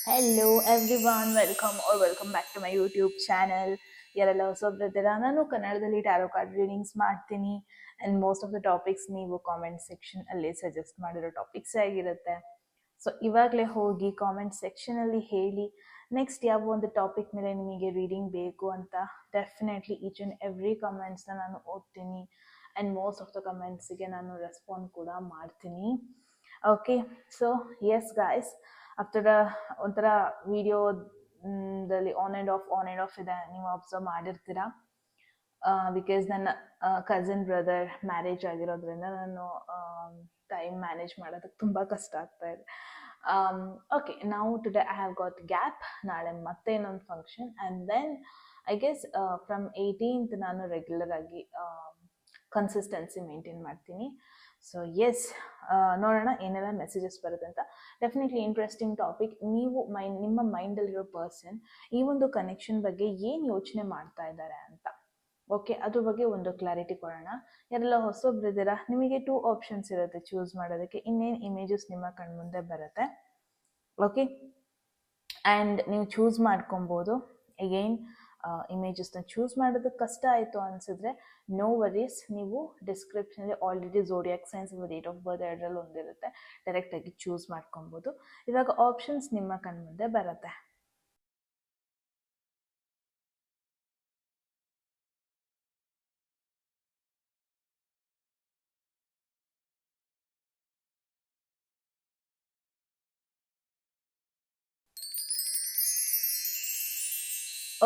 Hello everyone, welcome back to my YouTube channel. ಯಾರೆಲ್ಲ ಹೊಸೊಬ್ರಿದ್ದೀರಾ, ನಾನು ಕನ್ನಡದಲ್ಲಿ ಟ್ಯಾರೋ ಕಾರ್ಡ್ ರೀಡಿಂಗ್ಸ್ ಮಾಡ್ತೀನಿ and most of the topics ನೀವು comment section ಅಲ್ಲಿ ಸಜೆಸ್ಟ್ ಮಾಡಿರೋ ಟಾಪಿಕ್ಸ್ ಆಗಿರುತ್ತೆ. ಸೊ ಇವಾಗಲೇ ಹೋಗಿ ಕಾಮೆಂಟ್ ಸೆಕ್ಷನಲ್ಲಿ ಹೇಳಿ ನೆಕ್ಸ್ಟ್ ಯಾವ ಒಂದು ಟಾಪಿಕ್ ಮೇಲೆ ನಿಮಗೆ ರೀಡಿಂಗ್ ಬೇಕು ಅಂತ. ಡೆಫಿನೆಟ್ಲಿ ಈಚ್ ಆ್ಯಂಡ್ ಎವ್ರಿ ಕಮೆಂಟ್ಸ್ನ ನಾನು ಓದ್ತೀನಿ ಆ್ಯಂಡ್ ಮೋಸ್ಟ್ ಆಫ್ ದ ಕಮೆಂಟ್ಸಿಗೆ ನಾನು ರೆಸ್ಪಾಂಡ್ ಕೂಡ ಮಾಡ್ತೀನಿ. Okay, so yes guys, after ಒಂಥರ ವಿಡಿಯೋದಲ್ಲಿ ಆನ್ ಆ್ಯಂಡ್ ಆಫ್ ಇದೆ, ನೀವು ಅಬ್ಸರ್ವ್ ಮಾಡಿರ್ತೀರಾ. ಬಿಕಾಸ್ ನನ್ನ ಕಸಿನ್ ಬ್ರದರ್ ಮ್ಯಾರೇಜ್ ಆಗಿರೋದ್ರಿಂದ ನಾನು ಟೈಮ್ ಮ್ಯಾನೇಜ್ ಮಾಡೋದಕ್ಕೆ ತುಂಬ ಕಷ್ಟ ಆಗ್ತಾ ಇದೆ. ಓಕೆ, ನಾವು today I have got gap. ನಾಳೆ ಮತ್ತೆ ಇನ್ನೊಂದು function and then I guess from 18th ನಾನು ರೆಗ್ಯುಲರ್ ಆಗಿ ಕನ್ಸಿಸ್ಟೆನ್ಸಿ ಮೇಂಟೈನ್ ಮಾಡ್ತೀನಿ. ಸೊ ಎಸ್, ನೋಡೋಣ ಏನೆಲ್ಲ ಮೆಸೇಜಸ್ ಬರುತ್ತೆ ಅಂತ. Definitely interesting topic. ನೀವು ನಿಮ್ಮ ಮೈಂಡಲ್ಲಿರೋ ಪರ್ಸನ್ ಈ ಒಂದು ಕನೆಕ್ಷನ್ ಬಗ್ಗೆ ಏನು ಯೋಚನೆ ಮಾಡ್ತಾ ಇದ್ದಾರೆ ಅಂತ. ಓಕೆ, ಅದ್ರ ಬಗ್ಗೆ ಒಂದು ಕ್ಲಾರಿಟಿ ಕೊಡೋಣ. ಯಾರೆಲ್ಲ ಹೊಸೊಬ್ರಿದ್ದೀರಾ, ನಿಮಗೆ 2 ಆಪ್ಷನ್ಸ್ ಇರುತ್ತೆ ಚೂಸ್ ಮಾಡೋದಕ್ಕೆ. ಇನ್ನೇನು ಇಮೇಜಸ್ ನಿಮ್ಮ ಕಣ್ಮುಂದೆ ಬರುತ್ತೆ. ಓಕೆ, ಆ್ಯಂಡ್ ನೀವು ಚೂಸ್ ಮಾಡ್ಕೊಬೋದು. ಅಗೈನ್ ಇಮೇಜಸ್ನ ಚೂಸ್ ಮಾಡೋದಕ್ಕೆ ಕಷ್ಟ ಆಯಿತು ಅನಿಸಿದ್ರೆ ನೋ ವರೀಸ್, ನೀವು ಡಿಸ್ಕ್ರಿಪ್ಷನಲ್ಲಿ already zodiac signs date of birth ಎರಡರಲ್ಲಿ ಒಂದಿರುತ್ತೆ, ಡೈರೆಕ್ಟಾಗಿ ಚೂಸ್ ಮಾಡ್ಕೊಬೋದು. ಇವಾಗ ಆಪ್ಷನ್ಸ್ ನಿಮ್ಮ ಕಣ್ಮುಂದೆ ಬರುತ್ತೆ.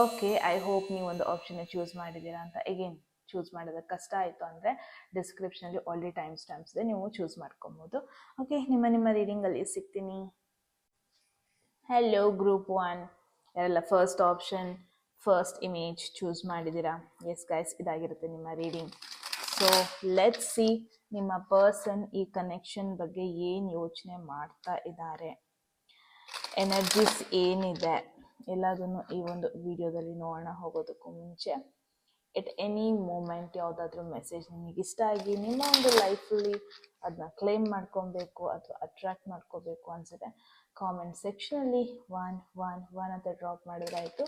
ಓಕೆ, ಐ ಹೋಪ್ ನೀವು ಒಂದು ಆಪ್ಷನ್ನ ಚೂಸ್ ಮಾಡಿದ್ದೀರಾ ಅಂತ. ಅಗೇನ್ ಚೂಸ್ ಮಾಡೋದಕ್ಕೆ ಕಷ್ಟ ಆಯಿತು ಅಂದರೆ ಡಿಸ್ಕ್ರಿಪ್ಷನಲ್ಲಿ ಆಲ್ರೆಡಿ ಟೈಮ್ ಸ್ಟ್ಯಾಂಪ್ಸ್ ಇದೆ, ನೀವು ಚೂಸ್ ಮಾಡ್ಕೊಬೋದು. ಓಕೆ, ನಿಮ್ಮ ರೀಡಿಂಗಲ್ಲಿ ಸಿಗ್ತೀನಿ. ಹೆಲೋ ಗ್ರೂಪ್ 1, ಯಾರೆಲ್ಲ first option first image choose ಮಾಡಿದ್ದೀರಾ. ಎಸ್ ಗೈಸ್, ಇದಾಗಿರುತ್ತೆ ನಿಮ್ಮ ರೀಡಿಂಗ್. ಸೊ ಲೆಟ್ಸ್ ಸಿ ನಿಮ್ಮ ಪರ್ಸನ್ ಈ ಕನೆಕ್ಷನ್ ಬಗ್ಗೆ ಏನು ಯೋಚನೆ ಮಾಡ್ತಾ ಇದ್ದಾರೆ, ಎನರ್ಜೀಸ್ ಏನಿದೆ ಎಲ್ಲದನ್ನು ಈ ಒಂದು ವಿಡಿಯೋದಲ್ಲಿ ನೋಡೋಣ. ಹೋಗೋದಕ್ಕೂ ಮುಂಚೆ ಎಟ್ ಎನಿ ಮೂಮೆಂಟ್ ಯಾವುದಾದ್ರೂ ಮೆಸೇಜ್ ನಿಮಗೆ ಇಷ್ಟ ಆಗಿ ನಿಮ್ಮ ಒಂದು ಲೈಫಲ್ಲಿ ಅದನ್ನ ಕ್ಲೇಮ್ ಮಾಡ್ಕೊಬೇಕು ಅಥವಾ ಅಟ್ರಾಕ್ಟ್ ಮಾಡ್ಕೋಬೇಕು ಅನಿಸುತ್ತೆ, ಕಾಮೆಂಟ್ ಸೆಕ್ಷನಲ್ಲಿ 111 ಅಂತ ಡ್ರಾಪ್ ಮಾಡಿದ್ರಾಯಿತು.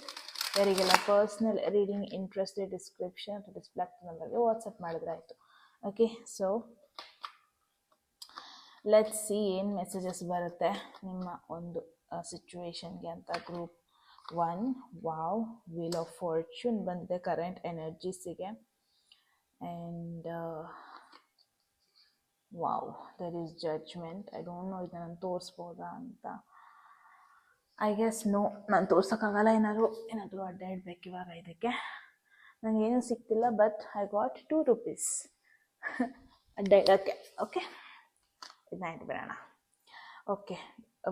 ಯಾರಿಗೆಲ್ಲ ಪರ್ಸ್ನಲ್ ರೀಡಿಂಗ್ ಇಂಟ್ರೆಸ್ಟೆಡ್ ಡಿಸ್ಕ್ರಿಪ್ಷನ್ ಅಥವಾ ಡಿಸ್ಪ್ಲೇ ನಂಬರ್ಗೆ ವಾಟ್ಸಪ್ ಮಾಡಿದ್ರಾಯಿತು. ಓಕೆ, ಸೊ ಲೆಟ್ಸ್ ಸಿ ಏನು ಮೆಸೇಜಸ್ ಬರುತ್ತೆ ನಿಮ್ಮ ಒಂದು ಸಿಚುವೇಶನ್ಗೆ ಅಂತ. Group 1, wow, wheel of fortune ಬಂದಿದೆ ಕರೆಂಟ್ ಎನರ್ಜೀಸಿಗೆ. And wow, there is judgment. I don't know ಇದನ್ನ ನಾನು ತೋರಿಸ್ಬೋದಾ ಅಂತ. ಐ ಗೆಸ್ ನೋ, ನಾನು ತೋರ್ಸೋಕ್ಕಾಗಲ್ಲ. ಏನಾದರೂ ಅಡ್ಡಾಡಬೇಕು ಇವಾಗ. ಇದಕ್ಕೆ ನನಗೇನು ಸಿಗ್ತಿಲ್ಲ, ಬಟ್ ಐ ಗಾಟ್ 2 rupees ಅಡ್ಡಾಡೋಕ್ಕೆ. ಓಕೆ, ಇದನ್ನ ಇಟ್ಬಿಡೋಣ. Okay,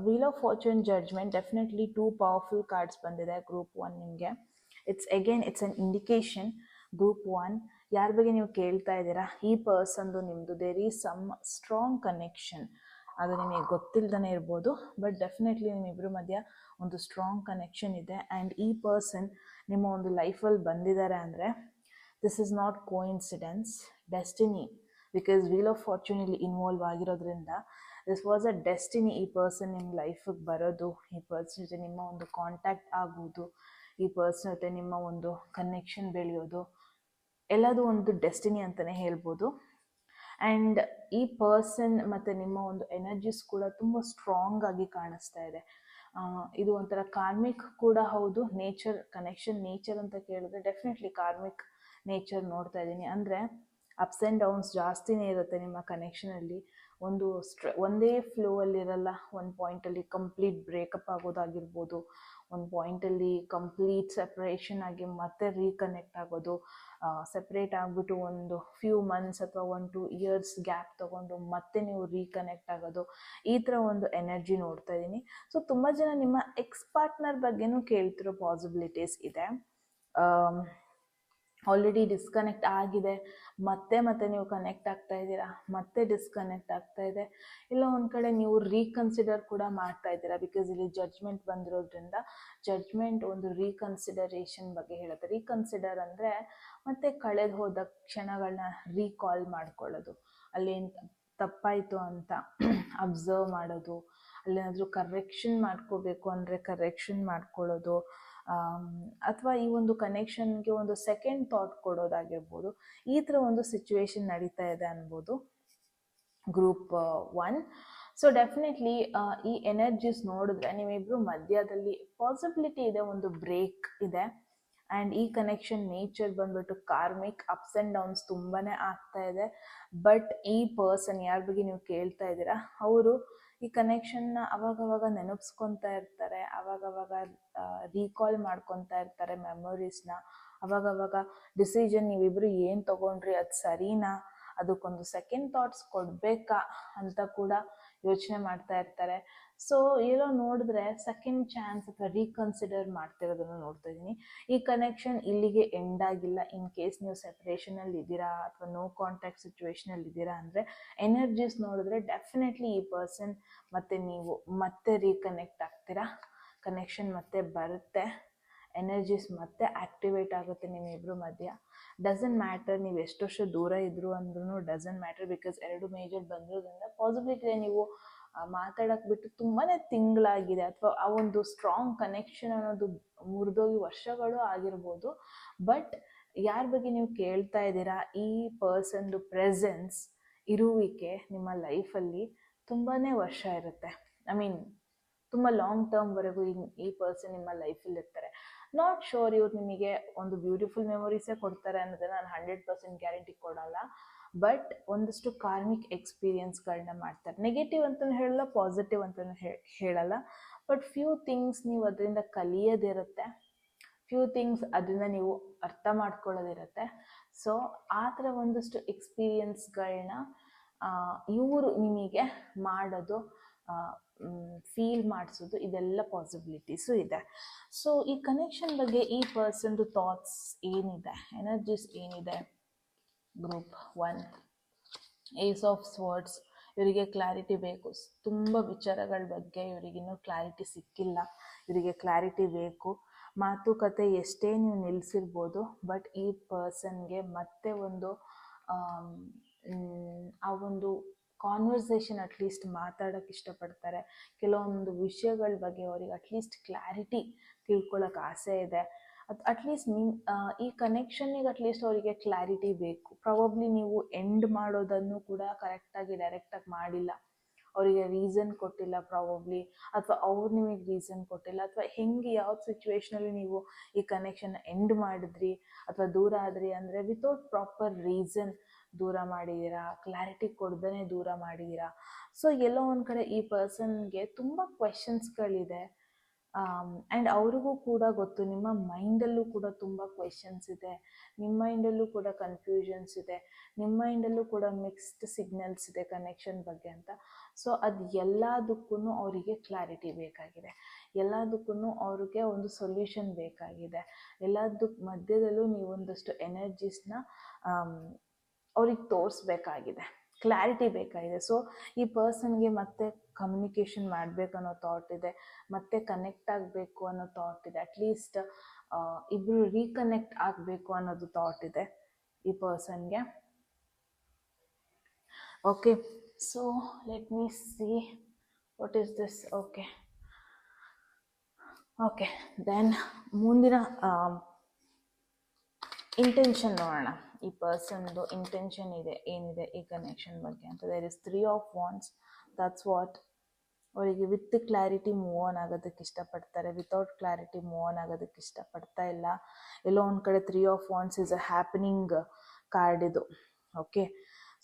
wheel of fortune, judgment, definitely 2 powerful cards ಬಂದಿದೆ ಗ್ರೂಪ್ 1 ನಿಮಗೆ. It's an indication. ಗ್ರೂಪ್ 1 ಯಾರ ಬಗ್ಗೆ ನೀವು ಕೇಳ್ತಾ ಇದ್ದೀರಾ, ಈ ಪರ್ಸನ್ದು ನಿಮ್ಮದು there is some strong connection. ಅದು ನಿಮಗೆ ಗೊತ್ತಿಲ್ಲದೇ ಇರ್ಬೋದು, ಬಟ್ ಡೆಫಿನೆಟ್ಲಿ ನಿಮ್ಮಿಬ್ಬರ ಮಧ್ಯ ಒಂದು ಸ್ಟ್ರಾಂಗ್ ಕನೆಕ್ಷನ್ ಇದೆ. ಆ್ಯಂಡ್ ಈ ಪರ್ಸನ್ ನಿಮ್ಮ ಒಂದು ಲೈಫಲ್ಲಿ ಬಂದಿದ್ದಾರೆ ಅಂದರೆ this is not coincidence, destiny. Because wheel of fortune ಇಲ್ಲಿ ಇನ್ವಾಲ್ವ್ ಆಗಿರೋದ್ರಿಂದ ದಿಸ್ ವಾಸ್ ಅ ಡೆಸ್ಟಿನಿ. ಈ ಪರ್ಸನ್ ನಿಮ್ಮ ಲೈಫಿಗೆ ಬರೋದು, ಈ ಪರ್ಸನ್ ಜೊತೆ ನಿಮ್ಮ ಒಂದು ಕಾಂಟ್ಯಾಕ್ಟ್ ಆಗೋದು, ಈ ಪರ್ಸನ್ ಜೊತೆ ನಿಮ್ಮ ಒಂದು ಕನೆಕ್ಷನ್ ಬೆಳೆಯೋದು, ಎಲ್ಲದೂ ಒಂದು ಡೆಸ್ಟಿನಿ ಅಂತಲೇ ಹೇಳ್ಬೋದು. ಆ್ಯಂಡ್ ಈ ಪರ್ಸನ್ ಮತ್ತು ನಿಮ್ಮ ಒಂದು ಎನರ್ಜೀಸ್ ಕೂಡ ತುಂಬ ಸ್ಟ್ರಾಂಗ್ ಆಗಿ ಕಾಣಿಸ್ತಾ ಇದೆ. ಇದು ಒಂಥರ ಕಾರ್ಮಿಕ್ ಕೂಡ ಹೌದು. ನೇಚರ್ ಕನೆಕ್ಷನ್, ನೇಚರ್ ಅಂತ ಕೇಳಿದ್ರೆ ಡೆಫಿನೆಟ್ಲಿ ಕಾರ್ಮಿಕ್ ನೇಚರ್ ನೋಡ್ತಾ ಇದ್ದೀನಿ. ಅಂದರೆ ಅಪ್ಸ್ ಆ್ಯಂಡ್ ಡೌನ್ಸ್ ಜಾಸ್ತಿನೇ ಇರುತ್ತೆ ನಿಮ್ಮ ಕನೆಕ್ಷನಲ್ಲಿ. ಒಂದೇ ಫ್ಲೋ ಅಲ್ಲಿರಲ್ಲ. ಒಂದು ಪಾಯಿಂಟಲ್ಲಿ ಕಂಪ್ಲೀಟ್ ಬ್ರೇಕಪ್ ಆಗೋದಾಗಿರ್ಬೋದು, ಒಂದು ಪಾಯಿಂಟಲ್ಲಿ ಕಂಪ್ಲೀಟ್ ಸೆಪ್ರೇಷನ್ ಆಗಿ ಮತ್ತೆ ರೀಕನೆಕ್ಟ್ ಆಗೋದು, ಸೆಪ್ರೇಟ್ ಆಗಿಬಿಟ್ಟು ಒಂದು ಫ್ಯೂ ಮಂತ್ಸ್ ಅಥವಾ 1-2 years ಗ್ಯಾಪ್ ತೊಗೊಂಡು ಮತ್ತೆ ನೀವು ರೀಕನೆಕ್ಟ್ ಆಗೋದು, ಈ ಥರ ಒಂದು ಎನರ್ಜಿ ನೋಡ್ತಾ ಇದ್ದೀನಿ. ಸೊ ತುಂಬ ಜನ ನಿಮ್ಮ ಎಕ್ಸ್ ಪಾರ್ಟ್ನರ್ ಬಗ್ಗೆನೂ ಕೇಳ್ತಿರೋ ಪಾಸಿಬಿಲಿಟೀಸ್ ಇದೆ. ಆಲ್ರೆಡಿ ಡಿಸ್ಕನೆಕ್ಟ್ ಆಗಿದೆ, ಮತ್ತೆ ನೀವು ಕನೆಕ್ಟ್ ಆಗ್ತಾ ಇದ್ದೀರಾ, ಮತ್ತೆ ಡಿಸ್ಕನೆಕ್ಟ್ ಆಗ್ತಾ ಇದೆ. ಇಲ್ಲ ಒಂದು ಕಡೆ ನೀವು ರೀಕನ್ಸಿಡರ್ ಕೂಡ ಮಾಡ್ತಾ ಇದ್ದೀರಾ. ಬಿಕಾಸ್ ಇಲ್ಲಿ ಜಡ್ಜ್ಮೆಂಟ್ ಬಂದಿರೋದ್ರಿಂದ ಜಡ್ಜ್ಮೆಂಟ್ ಒಂದು ರೀಕನ್ಸಿಡರೇಷನ್ ಬಗ್ಗೆ ಹೇಳುತ್ತೆ. ರೀಕನ್ಸಿಡರ್ ಅಂದರೆ ಮತ್ತೆ ಕಳೆದು ಹೋದ ಕ್ಷಣಗಳನ್ನ ರೀಕಾಲ್ ಮಾಡ್ಕೊಳ್ಳೋದು, ಅಲ್ಲೇನು ತಪ್ಪಾಯಿತು ಅಂತ ಅಬ್ಸರ್ವ್ ಮಾಡೋದು, ಅಲ್ಲೇನಾದರೂ ಕರೆಕ್ಷನ್ ಮಾಡ್ಕೋಬೇಕು ಅಂದರೆ ಕರೆಕ್ಷನ್ ಮಾಡ್ಕೊಳ್ಳೋದು, ಅಥವಾ ಈ ಒಂದು ಕನೆಕ್ಷನ್ಗೆ ಒಂದು ಸೆಕೆಂಡ್ ಥಾಟ್ ಕೊಡೋದಾಗಿರ್ಬೋದು. ಈ ಥರ ಒಂದು ಸಿಚುವೇಶನ್ ನಡೀತಾ ಇದೆ ಅನ್ಬೋದು ಗ್ರೂಪ್ 1. ಸೊ ಡೆಫಿನೆಟ್ಲಿ ಈ ಎನರ್ಜೀಸ್ ನೋಡಿದ್ರೆ ನೀವಿಬ್ರು ಮಧ್ಯದಲ್ಲಿ ಪಾಸಿಬಿಲಿಟಿ ಇದೆ, ಒಂದು ಬ್ರೇಕ್ ಇದೆ. ಆ್ಯಂಡ್ ಈ ಕನೆಕ್ಷನ್ ನೇಚರ್ ಬಂದ್ಬಿಟ್ಟು ಕಾರ್ಮಿಕ್ ಅಪ್ಸ್ ಆ್ಯಂಡ್ ಡೌನ್ಸ್ ತುಂಬಾ ಆಗ್ತಾ ಇದೆ. ಬಟ್ ಈ ಪರ್ಸನ್ ಯಾರ ಬಗ್ಗೆ ನೀವು ಕೇಳ್ತಾ ಇದ್ದೀರಾ, ಅವರು ಈ ಕನೆಕ್ಷನ್ನ ಅವಾಗವಾಗ ನೆನಪಿಸ್ಕೊತಾ ಇರ್ತಾರೆ, ಅವಾಗವಾಗ ರೀಕಾಲ್ ಮಾಡ್ಕೊತಾ ಇರ್ತಾರೆ ಮೆಮೊರೀಸ್ನ. ಅವಾಗವಾಗ ಡಿಸಿಷನ್ ನೀವಿಬ್ರು ಏನು ತಗೊಂಡ್ರಿ ಅದು ಸರಿನಾ, ಅದಕ್ಕೊಂದು ಸೆಕೆಂಡ್ ಥಾಟ್ಸ್ ಕೊಡಬೇಕಾ ಅಂತ ಕೂಡ ಯೋಚನೆ ಮಾಡ್ತಾ ಇರ್ತಾರೆ. ಸೊ ಏನೋ ನೋಡಿದ್ರೆ ಸೆಕೆಂಡ್ ಚಾನ್ಸ್ ಅಥವಾ ರೀಕನ್ಸಿಡರ್ ಮಾಡ್ತಿರೋದನ್ನು ನೋಡ್ತಾ ಇದ್ದೀನಿ. ಈ ಕನೆಕ್ಷನ್ ಇಲ್ಲಿಗೆ ಎಂಡ್ ಆಗಿಲ್ಲ. ಇನ್ ಕೇಸ್ ನೀವು ಸೆಪ್ರೇಷನಲ್ಲಿ ಇದ್ದೀರಾ ಅಥವಾ ನೋ ಕಾಂಟ್ಯಾಕ್ಟ್ ಸಿಚುವೇಶನಲ್ಲಿ ಇದ್ದೀರಾ ಅಂದರೆ ಎನರ್ಜೀಸ್ ನೋಡಿದ್ರೆ ಡೆಫಿನೆಟ್ಲಿ ಈ ಪರ್ಸನ್ ಮತ್ತು ನೀವು ಮತ್ತೆ ರೀಕನೆಕ್ಟ್ ಆಗ್ತೀರಾ, ಕನೆಕ್ಷನ್ ಮತ್ತೆ ಬರುತ್ತೆ, ಎನರ್ಜೀಸ್ ಮತ್ತೆ ಆ್ಯಕ್ಟಿವೇಟ್ ಆಗುತ್ತೆ ನಿಮ್ಮಿಬ್ಬರ ಮಧ್ಯ. ಡಸಂಟ್ ಮ್ಯಾಟರ್ ನೀವು ಎಷ್ಟು ವರ್ಷ ದೂರ ಇದ್ರು ಅಂದ್ರೂ ಡಸಂಟ್ ಮ್ಯಾಟರ್, ಬಿಕಾಸ್ 2 ಮೇಜರ್ ಬಂದಿರೋದ್ರಿಂದ ಪಾಸಿಬಿಲಿಟಿ ಇದೆ ನೀವು ಮಾತಾಡೋಕೆ ಬಿಟ್ಟು ತುಂಬಾ ತಿಂಗಳಾಗಿದೆ, ಅಥವಾ ಆ ಒಂದು ಸ್ಟ್ರಾಂಗ್ ಕನೆಕ್ಷನ್ ಅನ್ನೋದು ಮುರಿದೋಗಿ ವರ್ಷಗಳು ಆಗಿರ್ಬೋದು. ಬಟ್ ಯಾರ ಬಗ್ಗೆ ನೀವು ಕೇಳ್ತಾ ಇದ್ದೀರಾ, ಈ ಪರ್ಸನ್ದು ಪ್ರೆಸೆನ್ಸ್ ಇರುವಿಕೆ ನಿಮ್ಮ ಲೈಫಲ್ಲಿ ತುಂಬಾ ವರ್ಷ ಇರುತ್ತೆ. ಐ ಮೀನ್ ತುಂಬ ಲಾಂಗ್ ಟರ್ಮ್ವರೆಗೂ ಈ ಪರ್ಸನ್ ನಿಮ್ಮ ಲೈಫಲ್ಲಿ ಇರ್ತಾರೆ. ನಾಟ್ ಶೋರ್ ಇವ್ರು ನಿಮಗೆ ಒಂದು ಬ್ಯೂಟಿಫುಲ್ ಮೆಮೊರೀಸೇ ಕೊಡ್ತಾರೆ ಅನ್ನೋದನ್ನ ನಾನು 100% ಗ್ಯಾರಂಟಿ ಕೊಡಲ್ಲ. ಬಟ್ ಒಂದಷ್ಟು ಕಾರ್ಮಿಕ್ ಎಕ್ಸ್ಪೀರಿಯನ್ಸ್ಗಳನ್ನ ಮಾಡ್ತಾರೆ. ನೆಗೆಟಿವ್ ಅಂತಲೂ ಹೇಳಲ್ಲ, ಪಾಸಿಟಿವ್ ಅಂತಲೂ ಹೇಳಲ್ಲ. ಬಟ್ ಫ್ಯೂ ಥಿಂಗ್ಸ್ ನೀವು ಅದರಿಂದ ಕಲಿಯೋದಿರುತ್ತೆ, ಫ್ಯೂ ಥಿಂಗ್ಸ್ ಅದರಿಂದ ನೀವು ಅರ್ಥ ಮಾಡ್ಕೊಳ್ಳೋದಿರುತ್ತೆ. ಸೊ ಆ ಥರ ಒಂದಷ್ಟು ಎಕ್ಸ್ಪೀರಿಯನ್ಸ್ಗಳನ್ನ ಇವರು ನಿಮಗೆ ಮಾಡೋದು, ಫೀಲ್ ಮಾಡಿಸೋದು, ಇದೆಲ್ಲ ಪಾಸಿಬಿಲಿಟೀಸು ಇದೆ. ಸೊ ಈ ಕನೆಕ್ಷನ್ ಬಗ್ಗೆ ಈ ಪರ್ಸನ್ದು ಥಾಟ್ಸ್ ಏನಿದೆ, ಎನರ್ಜೀಸ್ ಏನಿದೆ ಗ್ರೂಪ್ 1. ಏಸ್ ಆಫ್ ಸ್ವರ್ಡ್ಸ್, ಇವರಿಗೆ ಕ್ಲಾರಿಟಿ ಬೇಕು. ತುಂಬ ವಿಚಾರಗಳ ಬಗ್ಗೆ ಇವರಿಗಿನ್ನೂ ಕ್ಲಾರಿಟಿ ಸಿಕ್ಕಿಲ್ಲ, ಇವರಿಗೆ ಕ್ಲಾರಿಟಿ ಬೇಕು. ಮಾತುಕತೆ ಎಷ್ಟೇ ನೀವು ನಿಲ್ಲಿಸಿರ್ಬೋದು, ಬಟ್ ಈ ಪರ್ಸನ್ಗೆ ಮತ್ತೆ ಒಂದು ಆ ಒಂದು ಕಾನ್ವರ್ಸೇಷನ್ ಅಟ್ಲೀಸ್ಟ್ ಮಾತಾಡೋಕ್ಕೆ ಇಷ್ಟಪಡ್ತಾರೆ. ಕೆಲವೊಂದು ವಿಷಯಗಳ ಬಗ್ಗೆ ಅವ್ರಿಗೆ ಅಟ್ಲೀಸ್ಟ್ ಕ್ಲಾರಿಟಿ ತಿಳ್ಕೊಳ್ಳೋಕೆ ಆಸೆ ಇದೆ. ಅಟ್ಲೀಸ್ಟ್ ಈ ಕನೆಕ್ಷನ್ನಿಗೆ ಅಟ್ಲೀಸ್ಟ್ ಅವರಿಗೆ ಕ್ಲಾರಿಟಿ ಬೇಕು. ಪ್ರಾಬಬ್ಲಿ ನೀವು ಎಂಡ್ ಮಾಡೋದನ್ನು ಕೂಡ ಕರೆಕ್ಟಾಗಿ ಡೈರೆಕ್ಟಾಗಿ ಮಾಡಿಲ್ಲ, ಅವರಿಗೆ ರೀಸನ್ ಕೊಟ್ಟಿಲ್ಲ ಪ್ರಾಬಬ್ಲಿ, ಅಥವಾ ಅವ್ರು ನಿಮಗೆ ರೀಸನ್ ಕೊಟ್ಟಿಲ್ಲ, ಅಥವಾ ಹೆಂಗೆ ಯಾವ ಸಿಚುವೇಶನಲ್ಲಿ ನೀವು ಈ ಕನೆಕ್ಷನ್ ಎಂಡ್ ಮಾಡಿದ್ರಿ ಅಥವಾ ದೂರ ಆದ್ರಿ ಅಂದರೆ ವಿತೌಟ್ ಪ್ರಾಪರ್ ರೀಸನ್ ದೂರ ಮಾಡಿದ್ದೀರಾ, ಕ್ಲಾರಿಟಿ ಕೊಡ್ದೇ ದೂರ ಮಾಡಿದ್ದೀರಾ. ಸೊ ಎಲ್ಲೋ ಒಂದು ಕಡೆ ಈ ಪರ್ಸನ್ಗೆ ತುಂಬ ಕ್ವೆಶನ್ಸ್ಗಳಿದೆ. ಆ್ಯಂಡ್ ಅವ್ರಿಗೂ ಕೂಡ ಗೊತ್ತು ನಿಮ್ಮ ಮೈಂಡಲ್ಲೂ ಕೂಡ ತುಂಬ ಕ್ವೆಶನ್ಸ್ ಇದೆ, ನಿಮ್ಮ ಮೈಂಡಲ್ಲೂ ಕೂಡ ಕನ್ಫ್ಯೂಷನ್ಸ್ ಇದೆ, ನಿಮ್ಮ ಮೈಂಡಲ್ಲೂ ಕೂಡ ಮಿಕ್ಸ್ಡ್ ಸಿಗ್ನಲ್ಸ್ ಇದೆ ಕನೆಕ್ಷನ್ ಬಗ್ಗೆ ಅಂತ. ಸೊ ಅದು ಎಲ್ಲದಕ್ಕೂ ಅವರಿಗೆ ಕ್ಲಾರಿಟಿ ಬೇಕಾಗಿದೆ, ಎಲ್ಲದಕ್ಕೂ ಅವ್ರಿಗೆ ಒಂದು ಸೊಲ್ಯೂಷನ್ ಬೇಕಾಗಿದೆ. ಎಲ್ಲದಕ್ಕೆ ಮಧ್ಯದಲ್ಲೂ ನೀವೊಂದಷ್ಟು ಎನರ್ಜೀಸ್ನ ಅವ್ರಿಗೆ ತೋರಿಸ್ಬೇಕಾಗಿದೆ, ಕ್ಲಾರಿಟಿ ಬೇಕಾಗಿದೆ. ಸೊ ಈ ಪರ್ಸನ್ಗೆ ಮತ್ತೆ ಕಮ್ಯುನಿಕೇಷನ್ ಮಾಡಬೇಕನ್ನೋ ಥಾಟ್ ಇದೆ, ಮತ್ತೆ ಕನೆಕ್ಟ್ ಆಗಬೇಕು ಅನ್ನೋ ಥಾಟ್ ಇದೆ, ಅಟ್ಲೀಸ್ಟ್ ಇಬ್ಬರು ರೀಕನೆಕ್ಟ್ ಆಗಬೇಕು ಅನ್ನೋದು ಥಾಟ್ ಇದೆ ಈ ಪರ್ಸನ್ಗೆ. Okay, so let me see what is this. Okay then ಮುಂದಿನ ಇಂಟೆನ್ಷನ್ ನೋಡೋಣ. ಈ ಪರ್ಸನ್ದು ಇಂಟೆನ್ಷನ್ ಏನಿದೆ ಈ ಕನೆಕ್ಷನ್ ಬಗ್ಗೆ ಅಂತ. There is 3 of wands. That's what ಅವರಿಗೆ ವಿತ್ ಕ್ಲಾರಿಟಿ ಮೂವ್ ಆನ್ ಆಗೋದಕ್ಕೆ ಇಷ್ಟಪಡ್ತಾರೆ, ವಿತೌಟ್ ಕ್ಲಾರಿಟಿ ಮೂವ್ ಆನ್ ಆಗೋದಕ್ಕೆ ಇಷ್ಟಪಡ್ತಾ ಇಲ್ಲ. ಎಲ್ಲೋ ಒಂದು ಕಡೆ 3 of wands is a happening card ಇದು. ಓಕೆ,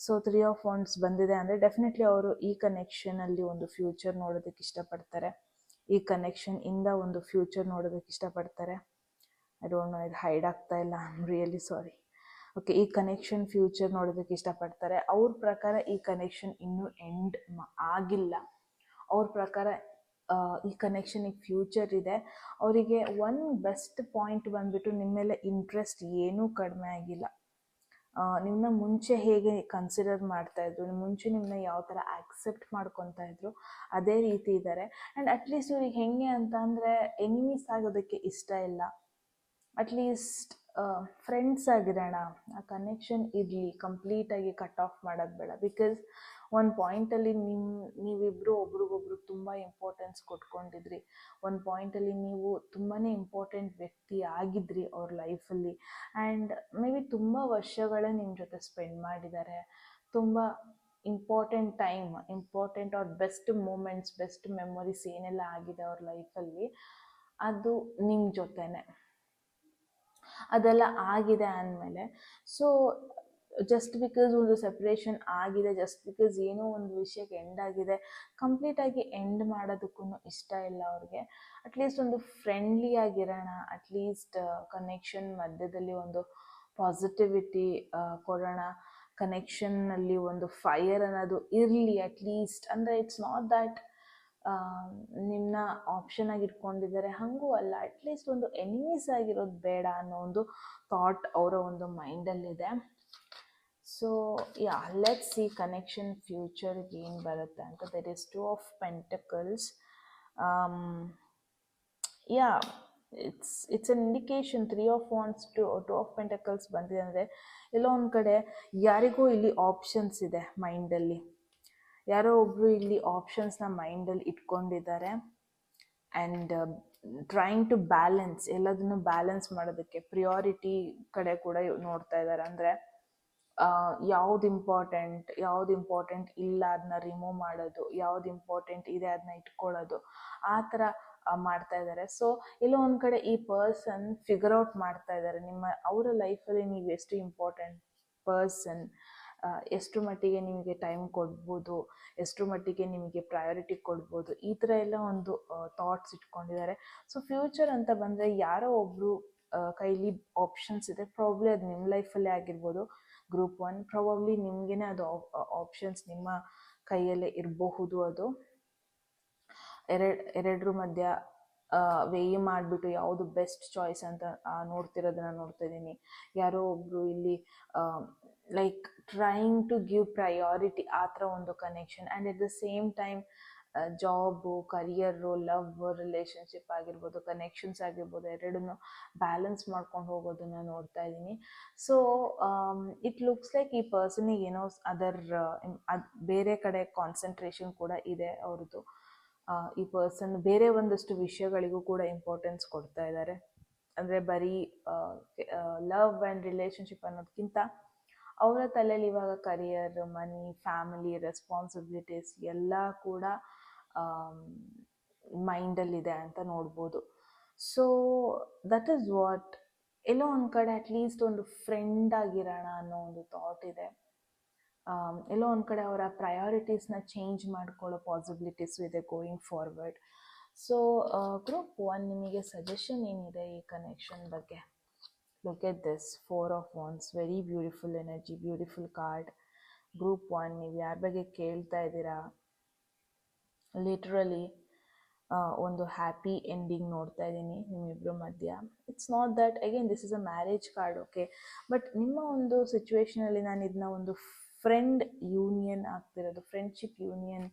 ಸೊ 3 ಆಫ್ ವಾಂಡ್ಸ್ ಬಂದಿದೆ ಅಂದರೆ ಡೆಫಿನೆಟ್ಲಿ ಅವರು ಈ ಕನೆಕ್ಷನಲ್ಲಿ ಒಂದು ಫ್ಯೂಚರ್ ನೋಡೋದಕ್ಕೆ ಇಷ್ಟಪಡ್ತಾರೆ, ಈ ಕನೆಕ್ಷನ್ ಇಂದ ಒಂದು ಫ್ಯೂಚರ್ ನೋಡೋದಕ್ಕೆ ಇಷ್ಟಪಡ್ತಾರೆ. ಐ ಡೋಂಟ್ ನೋ, ಇದು ಹೈಡ್ ಆಗ್ತಾ ಇಲ್ಲ, I am really sorry. Okay, ಈ ಕನೆಕ್ಷನ್ ಫ್ಯೂಚರ್ ನೋಡೋದಕ್ಕೆ ಇಷ್ಟಪಡ್ತಾರೆ. ಅವ್ರ ಪ್ರಕಾರ ಈ ಕನೆಕ್ಷನ್ ಇನ್ನೂ ಎಂಡ್ ಆಗಿಲ್ಲ. ಅವ್ರ ಪ್ರಕಾರ ಈ ಕನೆಕ್ಷನಿಗೆ ಫ್ಯೂಚರ್ ಇದೆ. ಅವರಿಗೆ ಒನ್ ಬೆಸ್ಟ್ ಪಾಯಿಂಟ್ ಬಂದುಬಿಟ್ಟು ನಿಮ್ಮ ಮೇಲೆ ಇಂಟ್ರೆಸ್ಟ್ ಏನೂ ಕಡಿಮೆ ಆಗಿಲ್ಲ. ನಿಮ್ಮನ್ನ ಮುಂಚೆ ಹೇಗೆ ಕನ್ಸಿಡರ್ ಮಾಡ್ತಾಯಿದ್ರು, ಮುಂಚೆ ನಿಮ್ಮನ್ನ ಯಾವ ಥರ ಆಕ್ಸೆಪ್ಟ್ ಮಾಡ್ಕೊತಾ ಇದ್ರು ಅದೇ ರೀತಿ ಇದ್ದಾರೆ. ಆ್ಯಂಡ್ ಅಟ್ಲೀಸ್ಟ್ ಇವ್ರಿಗೆ ಹೆಂಗೆ ಅಂತ ಅಂದರೆ ಎನಿಮೀಸ್ ಆಗೋದಕ್ಕೆ ಇಷ್ಟ ಇಲ್ಲ. ಅಟ್ಲೀಸ್ಟ್ ಫ್ರೆಂಡ್ಸ್ ಆಗಿರೋಣ, ಆ ಕನೆಕ್ಷನ್ ಇರಲಿ, ಕಂಪ್ಲೀಟಾಗಿ ಕಟ್ ಆಫ್ ಮಾಡೋದು ಬೇಡ. ಬಿಕಾಸ್ ಒಂದು ಪಾಯಿಂಟಲ್ಲಿ ನೀವಿಬ್ಬರು ಒಬ್ರಿಗೊಬ್ರು ತುಂಬ ಇಂಪಾರ್ಟೆನ್ಸ್ ಕೊಟ್ಕೊಂಡಿದ್ರಿ. ಒಂದು ಪಾಯಿಂಟಲ್ಲಿ ನೀವು ತುಂಬಾ ಇಂಪಾರ್ಟೆಂಟ್ ವ್ಯಕ್ತಿ ಆಗಿದ್ರಿ ಅವ್ರ ಲೈಫಲ್ಲಿ. ಆ್ಯಂಡ್ ಮೇ ಬಿ ತುಂಬ ವರ್ಷಗಳೇ ನಿಮ್ಮ ಜೊತೆ ಸ್ಪೆಂಡ್ ಮಾಡಿದ್ದಾರೆ. ತುಂಬ ಇಂಪಾರ್ಟೆಂಟ್ ಟೈಮ್, ಇಂಪಾರ್ಟೆಂಟ್ ಅವ್ರ ಬೆಸ್ಟ್ ಮೂಮೆಂಟ್ಸ್, ಬೆಸ್ಟ್ ಮೆಮೊರೀಸ್ ಏನೆಲ್ಲ ಆಗಿದೆ ಅವ್ರ ಲೈಫಲ್ಲಿ, ಅದು ನಿಮ್ಮ ಜೊತೆನೆ. ಅದೆಲ್ಲ ಆಗಿದೆ ಅಂದಮೇಲೆ, ಸೊ ಜಸ್ಟ್ ಬಿಕಾಸ್ ಒಂದು ಸೆಪ್ರೇಷನ್ ಆಗಿದೆ, ಜಸ್ಟ್ ಬಿಕಾಸ್ ಏನೋ ಒಂದು ವಿಷಯಕ್ಕೆ ಎಂಡ್ ಆಗಿದೆ, ಕಂಪ್ಲೀಟಾಗಿ ಎಂಡ್ ಮಾಡೋದಕ್ಕೂ ಇಷ್ಟ ಇಲ್ಲ ಅವ್ರಿಗೆ. ಅಟ್ಲೀಸ್ಟ್ ಒಂದು ಫ್ರೆಂಡ್ಲಿ ಆಗಿರೋಣ, ಅಟ್ಲೀಸ್ಟ್ ಕನೆಕ್ಷನ್ ಮಧ್ಯದಲ್ಲಿ ಒಂದು ಪಾಸಿಟಿವಿಟಿ ಕೊಡೋಣ, ಕನೆಕ್ಷನ್ನಲ್ಲಿ ಒಂದು ಫೈರ್ ಅನ್ನೋದು ಇರಲಿ ಅಟ್ಲೀಸ್ಟ್. ಅಂದರೆ ಇಟ್ಸ್ ನಾಟ್ ದ್ಯಾಟ್ ನಿಮ್ಮನ್ನ ಆಪ್ಷನ್ ಆಗಿ ಇಟ್ಕೊಂಡಿದ್ದಾರೆ, ಹಾಗೂ ಅಲ್ಲ, ಅಟ್ಲೀಸ್ಟ್ ಒಂದು ಎನಿಮೀಸ್ ಆಗಿರೋದು ಬೇಡ ಅನ್ನೋ ಒಂದು ಥಾಟ್ ಅವರ ಒಂದು ಮೈಂಡಲ್ಲಿದೆ. So yeah, let's see connection ಫ್ಯೂಚರ್ಗೆ ಏನು ಬರುತ್ತೆ ಅಂತ. There is 2 of Pentacles. Yeah, it's an indication. 3 of Wands, 2 of Pentacles ಬಂದಿದೆ ಅಂದರೆ ಎಲ್ಲೋ ಒಂದು ಕಡೆ ಯಾರಿಗೂ ಇಲ್ಲಿ ಆಪ್ಷನ್ಸ್ ಇದೆ ಮೈಂಡಲ್ಲಿ. ಯಾರೋ ಒಬ್ಬರು ಇಲ್ಲಿ ಆಪ್ಷನ್ಸ್ನ ಮೈಂಡಲ್ಲಿ ಇಟ್ಕೊಂಡಿದ್ದಾರೆ. ಆ್ಯಂಡ್ ಟ್ರೈಂಗ್ ಟು ಬ್ಯಾಲೆನ್ಸ್, ಎಲ್ಲದನ್ನು ಬ್ಯಾಲೆನ್ಸ್ ಮಾಡೋದಕ್ಕೆ ಪ್ರಿಯಾರಿಟಿ ಕಡೆ ಕೂಡ ನೋಡ್ತಾ ಇದ್ದಾರೆ. ಅಂದರೆ ಯಾವ್ದು ಇಂಪಾರ್ಟೆಂಟ್ ಇಲ್ಲ ಅದನ್ನ ರಿಮೂವ್ ಮಾಡೋದು, ಯಾವ್ದು ಇಂಪಾರ್ಟೆಂಟ್ ಇದೆ ಅದನ್ನ ಇಟ್ಕೊಳ್ಳೋದು, ಆ ಥರ ಮಾಡ್ತಾ ಇದ್ದಾರೆ. ಸೊ ಎಲ್ಲೋ ಒಂದು ಕಡೆ ಈ ಪರ್ಸನ್ ಫಿಗರ್ ಔಟ್ ಮಾಡ್ತಾ ಇದ್ದಾರೆ ಅವರ ಲೈಫಲ್ಲಿ ನೀವು ಎಷ್ಟು ಇಂಪಾರ್ಟೆಂಟ್ ಪರ್ಸನ್, ಎಷ್ಟು ಮಟ್ಟಿಗೆ ನಿಮಗೆ ಟೈಮ್ ಕೊಡ್ಬೋದು, ಎಷ್ಟು ಮಟ್ಟಿಗೆ ನಿಮಗೆ ಪ್ರಯಾರಿಟಿ ಕೊಡ್ಬೋದು, ಈ ಥರ ಎಲ್ಲ ಒಂದು ಥಾಟ್ಸ್ ಇಟ್ಕೊಂಡಿದ್ದಾರೆ. ಸೊ ಫ್ಯೂಚರ್ ಅಂತ ಬಂದರೆ ಯಾರೋ ಒಬ್ಬರು ಕೈಲಿ ಆಪ್ಷನ್ಸ್ ಇದೆ. ಪ್ರಾಬ್ಲಿ ಅದು ನಿಮ್ಮ ಲೈಫಲ್ಲೇ ಆಗಿರ್ಬೋದು. ಗ್ರೂಪ್ 1 ಪ್ರಾಬಬ್ಲಿ ನಿಮಗೇನೆ ಅದು ಆಪ್ಷನ್ಸ್ ನಿಮ್ಮ ಕೈಯಲ್ಲೇ ಇರಬಹುದು. ಅದು ಎರಡರ ಮಧ್ಯ ವೇಯಿ ಮಾಡಿಬಿಟ್ಟು ಯಾವುದು ಬೆಸ್ಟ್ ಚಾಯ್ಸ್ ಅಂತ ನೋಡ್ತಿರೋದನ್ನ ನೋಡ್ತಾ ಇದ್ದೀನಿ. ಯಾರೋ ಒಬ್ಬರು ಇಲ್ಲಿ like trying to give priority, ಆ ಥರ ಒಂದು connection. And at the same time job, career, love, relationship ಆಗಿರ್ಬೋದು, ಕನೆಕ್ಷನ್ಸ್ ಆಗಿರ್ಬೋದು, ಎರಡನ್ನೂ ಬ್ಯಾಲೆನ್ಸ್ ಮಾಡ್ಕೊಂಡು ಹೋಗೋದನ್ನು ನೋಡ್ತಾ ಇದ್ದೀನಿ. ಸೊ ಇಟ್ ಲುಕ್ಸ್ ಲೈಕ್ ಈ ಪರ್ಸನಿಗೆ ಏನೋ ಬೇರೆ ಕಡೆ ಕಾನ್ಸಂಟ್ರೇಷನ್ ಕೂಡ ಇದೆ ಅವ್ರದ್ದು. ಈ ಪರ್ಸನ್ ಬೇರೆ ಒಂದಷ್ಟು ವಿಷಯಗಳಿಗೂ ಕೂಡ ಇಂಪಾರ್ಟೆನ್ಸ್ ಕೊಡ್ತಾ ಇದ್ದಾರೆ. ಅಂದರೆ ಬರೀ ಲವ್ ಆ್ಯಂಡ್ ರಿಲೇಷನ್ಶಿಪ್ ಅನ್ನೋದಕ್ಕಿಂತ ಅವರ ತಲೆಯಲ್ಲಿ ಇವಾಗ ಕರಿಯರ್, ಮನಿ, ಫ್ಯಾಮಿಲಿ, ರೆಸ್ಪಾನ್ಸಿಬಿಲಿಟೀಸ್ ಎಲ್ಲ ಕೂಡ ಮೈಂಡಲ್ಲಿದೆ ಅಂತ ನೋಡ್ಬೋದು. ಸೊ ದಟ್ ಈಸ್ ವಾಟ್, ಎಲ್ಲೋ ಒಂದು ಕಡೆ ಅಟ್ಲೀಸ್ಟ್ ಒಂದು ಫ್ರೆಂಡ್ ಆಗಿರೋಣ ಅನ್ನೋ ಒಂದು ಥಾಟ್ ಇದೆ. ಎಲ್ಲೋ ಒಂದು ಕಡೆ ಅವರ ಪ್ರಯಾರಿಟೀಸ್ನ ಚೇಂಜ್ ಮಾಡ್ಕೊಳ್ಳೋ ಪಾಸಿಬಿಲಿಟೀಸು ಇದೆ ಗೋಯಿಂಗ್ ಫಾರ್ವರ್ಡ್. ಸೊ ಗ್ರೂಪ್ 1 ನಿಮಗೆ ಸಜೆಷನ್ ಏನಿದೆ ಈ ಕನೆಕ್ಷನ್ ಬಗ್ಗೆ? Look at this 4 of Wands, very beautiful energy, beautiful card. Group 1 ನೀವು ಯಾರ ಬಗ್ಗೆ ಕೇಳ್ತಾ ಇದ್ದೀರಾ? ಲಿಟ್ರಲಿ ಒಂದು ಹ್ಯಾಪಿ ಎಂಡಿಂಗ್ ನೋಡ್ತಾ ಇದ್ದೀನಿ ನಿಮ್ಮಿಬ್ಬರ ಮಧ್ಯ. It's not that again this is a marriage card, okay, but ನಿಮ್ಮ ಒಂದು ಸಿಚುವೇಶನಲ್ಲಿ ನಾನು ಇದನ್ನ ಒಂದು ಫ್ರೆಂಡ್ ಯೂನಿಯನ್ ಆಗ್ತಿರೋದು, ಫ್ರೆಂಡ್ಶಿಪ್ ಯೂನಿಯನ್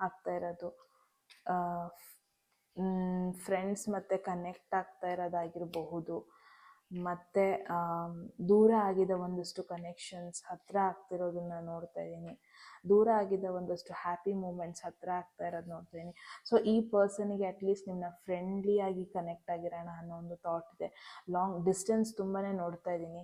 ಆಗ್ತಾ ಇರೋದು, ಫ್ರೆಂಡ್ಸ್ ಮತ್ತು ಕನೆಕ್ಟ್ ಆಗ್ತಾ ಇರೋದಾಗಿರಬಹುದು, ಮತ್ತು ದೂರ ಆಗಿದ್ದ ಒಂದಷ್ಟು ಕನೆಕ್ಷನ್ಸ್ ಹತ್ತಿರ ಆಗ್ತಿರೋದನ್ನ ನೋಡ್ತಾ ಇದ್ದೀನಿ. ದೂರ ಆಗಿದ್ದ ಒಂದಷ್ಟು ಹ್ಯಾಪಿ ಮೂಮೆಂಟ್ಸ್ ಹತ್ತಿರ ಆಗ್ತಾ ಇರೋದು ನೋಡ್ತಾ ಇದ್ದೀನಿ. ಸೊ ಈ ಪರ್ಸನಿಗೆ ಅಟ್ಲೀಸ್ಟ್ ನಿಮ್ಮನ್ನ ಫ್ರೆಂಡ್ಲಿಯಾಗಿ ಕನೆಕ್ಟ್ ಆಗಿರೋಣ ಅನ್ನೋ ಒಂದು ಥಾಟ್ ಇದೆ. ಲಾಂಗ್ ಡಿಸ್ಟೆನ್ಸ್ ತುಂಬಾ ನೋಡ್ತಾ ಇದ್ದೀನಿ,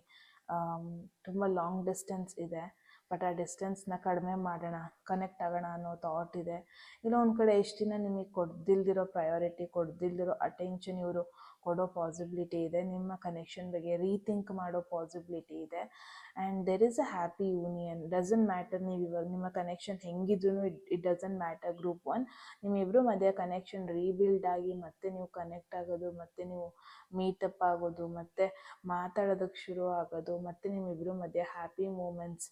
ತುಂಬ ಲಾಂಗ್ ಡಿಸ್ಟೆನ್ಸ್ ಇದೆ. ಬಟ್ ಆ ಡಿಸ್ಟೆನ್ಸ್ನ ಕಡಿಮೆ ಮಾಡೋಣ, ಕನೆಕ್ಟ್ ಆಗೋಣ ಅನ್ನೋ ಥಾಟ್ ಇದೆ. ಇಲ್ಲ ಒಂದು ಕಡೆ ಎಷ್ಟು ದಿನ ನಿಮಗೆ ಕೊಡ್ದಿಲ್ದಿರೋ ಪ್ರಯಾರಿಟಿ, ಕೊಡ್ದಿಲ್ದಿರೋ ಅಟೆನ್ಷನ್ ಇವರು ಕೊಡೋ ಪಾಸಿಬಿಲಿಟಿ ಇದೆ. ನಿಮ್ಮ ಕನೆಕ್ಷನ್ ಬಗ್ಗೆ ರೀಥಿಂಕ್ ಮಾಡೋ ಪಾಸಿಬಿಲಿಟಿ ಇದೆ. And there is a happy union. Doesn't matter ನೀವು ಇವಾಗ ನಿಮ್ಮ ಕನೆಕ್ಷನ್ ಹೆಂಗಿದ್ರು ಇಟ್ ಡಸಂಟ್ ಮ್ಯಾಟರ್. ಗ್ರೂಪ್ 1 ನಿಮ್ಮಿಬ್ಬರು ಮಧ್ಯೆ ಕನೆಕ್ಷನ್ ರೀಬಿಲ್ಡ್ ಆಗಿ ಮತ್ತೆ ನೀವು ಕನೆಕ್ಟ್ ಆಗೋದು, ಮತ್ತೆ ನೀವು ಮೀಟಪ್ ಆಗೋದು, ಮತ್ತೆ ಮಾತಾಡೋದಕ್ಕೆ ಶುರು ಆಗೋದು, ಮತ್ತೆ ನಿಮ್ಮಿಬ್ಬರು ಮಧ್ಯೆ ಹ್ಯಾಪಿ ಮೂಮೆಂಟ್ಸ್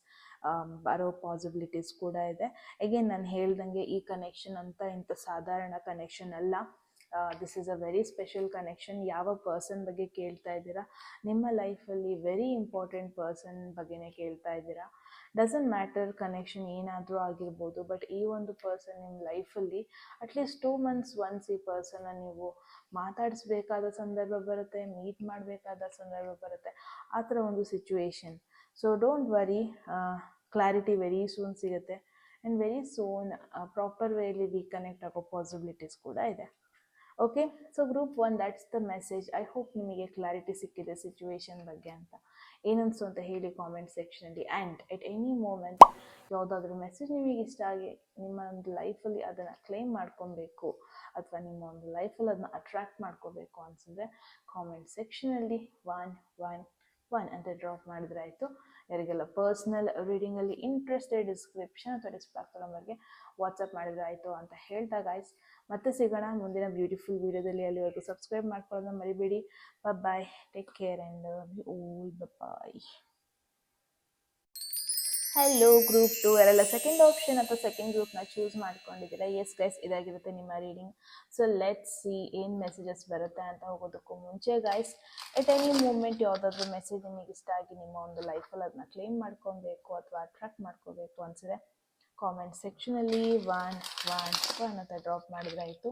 ಬರೋ ಪಾಸಿಬಿಲಿಟೀಸ್ ಕೂಡ ಇದೆ. ಅಗೇನ್ ನಾನು ಹೇಳ್ದಂಗೆ ಈ ಕನೆಕ್ಷನ್ ಅಂತ ಇಂಥ ಸಾಧಾರಣ ಕನೆಕ್ಷನ್ ಅಲ್ಲ. This is a very special connection. ಯಾವ ಪರ್ಸನ್ ಬಗ್ಗೆ ಕೇಳ್ತಾ ಇದ್ದೀರಾ? ನಿಮ್ಮ ಲೈಫಲ್ಲಿ ವೆರಿ ಇಂಪಾರ್ಟೆಂಟ್ ಪರ್ಸನ್ ಬಗ್ಗೆನೇ ಕೇಳ್ತಾ ಇದ್ದೀರಾ. ಡಸಂಟ್ ಮ್ಯಾಟರ್ ಕನೆಕ್ಷನ್ ಏನಾದರೂ ಆಗಿರ್ಬೋದು, ಬಟ್ ಈ ಒಂದು ಪರ್ಸನ್ ನಿಮ್ಮ ಲೈಫಲ್ಲಿ ಅಟ್ಲೀಸ್ಟ್ 2 months ಒನ್ಸ್ ಈ ಪರ್ಸನ್ನ ನೀವು ಮಾತಾಡಿಸ್ಬೇಕಾದ ಸಂದರ್ಭ ಬರುತ್ತೆ, ಮೀಟ್ ಮಾಡಬೇಕಾದ ಸಂದರ್ಭ ಬರುತ್ತೆ, ಆ ಥರ ಒಂದು situation. So don't worry, clarity very soon ಸಿಗುತ್ತೆ. And very soon properly reconnect ಆಗೋ ಪಾಸಿಬಿಲಿಟೀಸ್ ಕೂಡ ಇದೆ. Okay, so group 1 that's the message. I hope ನಿಮಗೆ ಕ್ಲಾರಿಟಿ ಸಿಕ್ಕಿದೆ ಸಿಚುವೇಶನ್ ಬಗ್ಗೆ ಅಂತ. ಏನನ್ಸು ಅಂತ ಹೇಳಿ ಕಾಮೆಂಟ್ ಸೆಕ್ಷನಲ್ಲಿ. ಆ್ಯಂಡ್ ಎಟ್ ಎನಿ ಮೂಮೆಂಟ್ ಯಾವುದಾದ್ರೂ ಮೆಸೇಜ್ ನಿಮಗೆ ಇಷ್ಟ ಆಗಿ ನಿಮ್ಮ ಒಂದು ಲೈಫಲ್ಲಿ ಅದನ್ನು ಕ್ಲೈಮ್ ಮಾಡ್ಕೊಬೇಕು ಅಥವಾ ನಿಮ್ಮ ಒಂದು ಲೈಫಲ್ಲಿ ಅದನ್ನ ಅಟ್ರ್ಯಾಕ್ಟ್ ಮಾಡ್ಕೋಬೇಕು ಅನಿಸಿದ್ರೆ ಕಾಮೆಂಟ್ ಸೆಕ್ಷನಲ್ಲಿ 111 ಅಂತ ಡ್ರಾಪ್ ಮಾಡಿದ್ರೆ ಆಯಿತು. ಯಾರಿಗೆಲ್ಲ ಪರ್ಸ್ನಲ್ ರೀಡಿಂಗಲ್ಲಿ ಇಂಟ್ರೆಸ್ಟೆಡ್ ಡಿಸ್ಕ್ರಿಪ್ಷನ್ ಅಥವಾ ಡಿಸ್ಪ್ಲಾಕ್ ನಂಬರ್ಗೆ ವಾಟ್ಸಪ್ ಮಾಡಿದ್ರೆ ಆಯಿತು ಅಂತ ಹೇಳ್ತಾ ಗೈಸ್, ಮತ್ತೆ ಸಿಗೋಣ ಮುಂದಿನ ಬ್ಯೂಟಿಫುಲ್ ವೀಡಿಯೋದಲ್ಲಿ. ಅಲ್ಲಿವರೆಗೂ ಸಬ್ಸ್ಕ್ರೈಬ್ ಮಾಡ್ಕೊಳ್ಳೋದನ್ನ ಮರಿಬೇಡಿ. Bye, take care and all bye. Hello group 2 ಯಾರೆಲ್ಲ ಸೆಕೆಂಡ್ ಆಪ್ಷನ್ ಅಥವಾ ಸೆಕೆಂಡ್ ಗ್ರೂಪ್ನ ಚೂಸ್ ಮಾಡ್ಕೊಂಡಿದ್ದೀರಾ? ಎಸ್ ಗೈಸ್, ಇದಾಗಿರುತ್ತೆ ನಿಮ್ಮ ರೀಡಿಂಗ್. ಸೊ ಲೆಟ್ಸ್ ಸಿ ಏನು ಮೆಸೇಜಸ್ ಬರುತ್ತೆ ಅಂತ ಹೋಗೋದಕ್ಕೂ ಮುಂಚೆ ಗೈಸ್, ಎಟ್ ಎನಿ ಮೂಮೆಂಟ್ ಯಾವುದಾದ್ರೂ ಮೆಸೇಜ್ ನಿಮಗೆ ಇಷ್ಟ ಆಗಿ ನಿಮ್ಮ ಒಂದು ಲೈಫಲ್ಲಿ ಅದನ್ನ ಕ್ಲೇಮ್ ಮಾಡ್ಕೊಬೇಕು ಅಥವಾ ಅಟ್ರಾಕ್ಟ್ ಮಾಡ್ಕೋಬೇಕು ಅನಿಸಿದ್ರೆ ಕಾಮೆಂಟ್ ಸೆಕ್ಷನಲ್ಲಿ 111 ಅಂತ ಡ್ರಾಪ್ ಮಾಡಿದ್ರೆ ಆಯಿತು.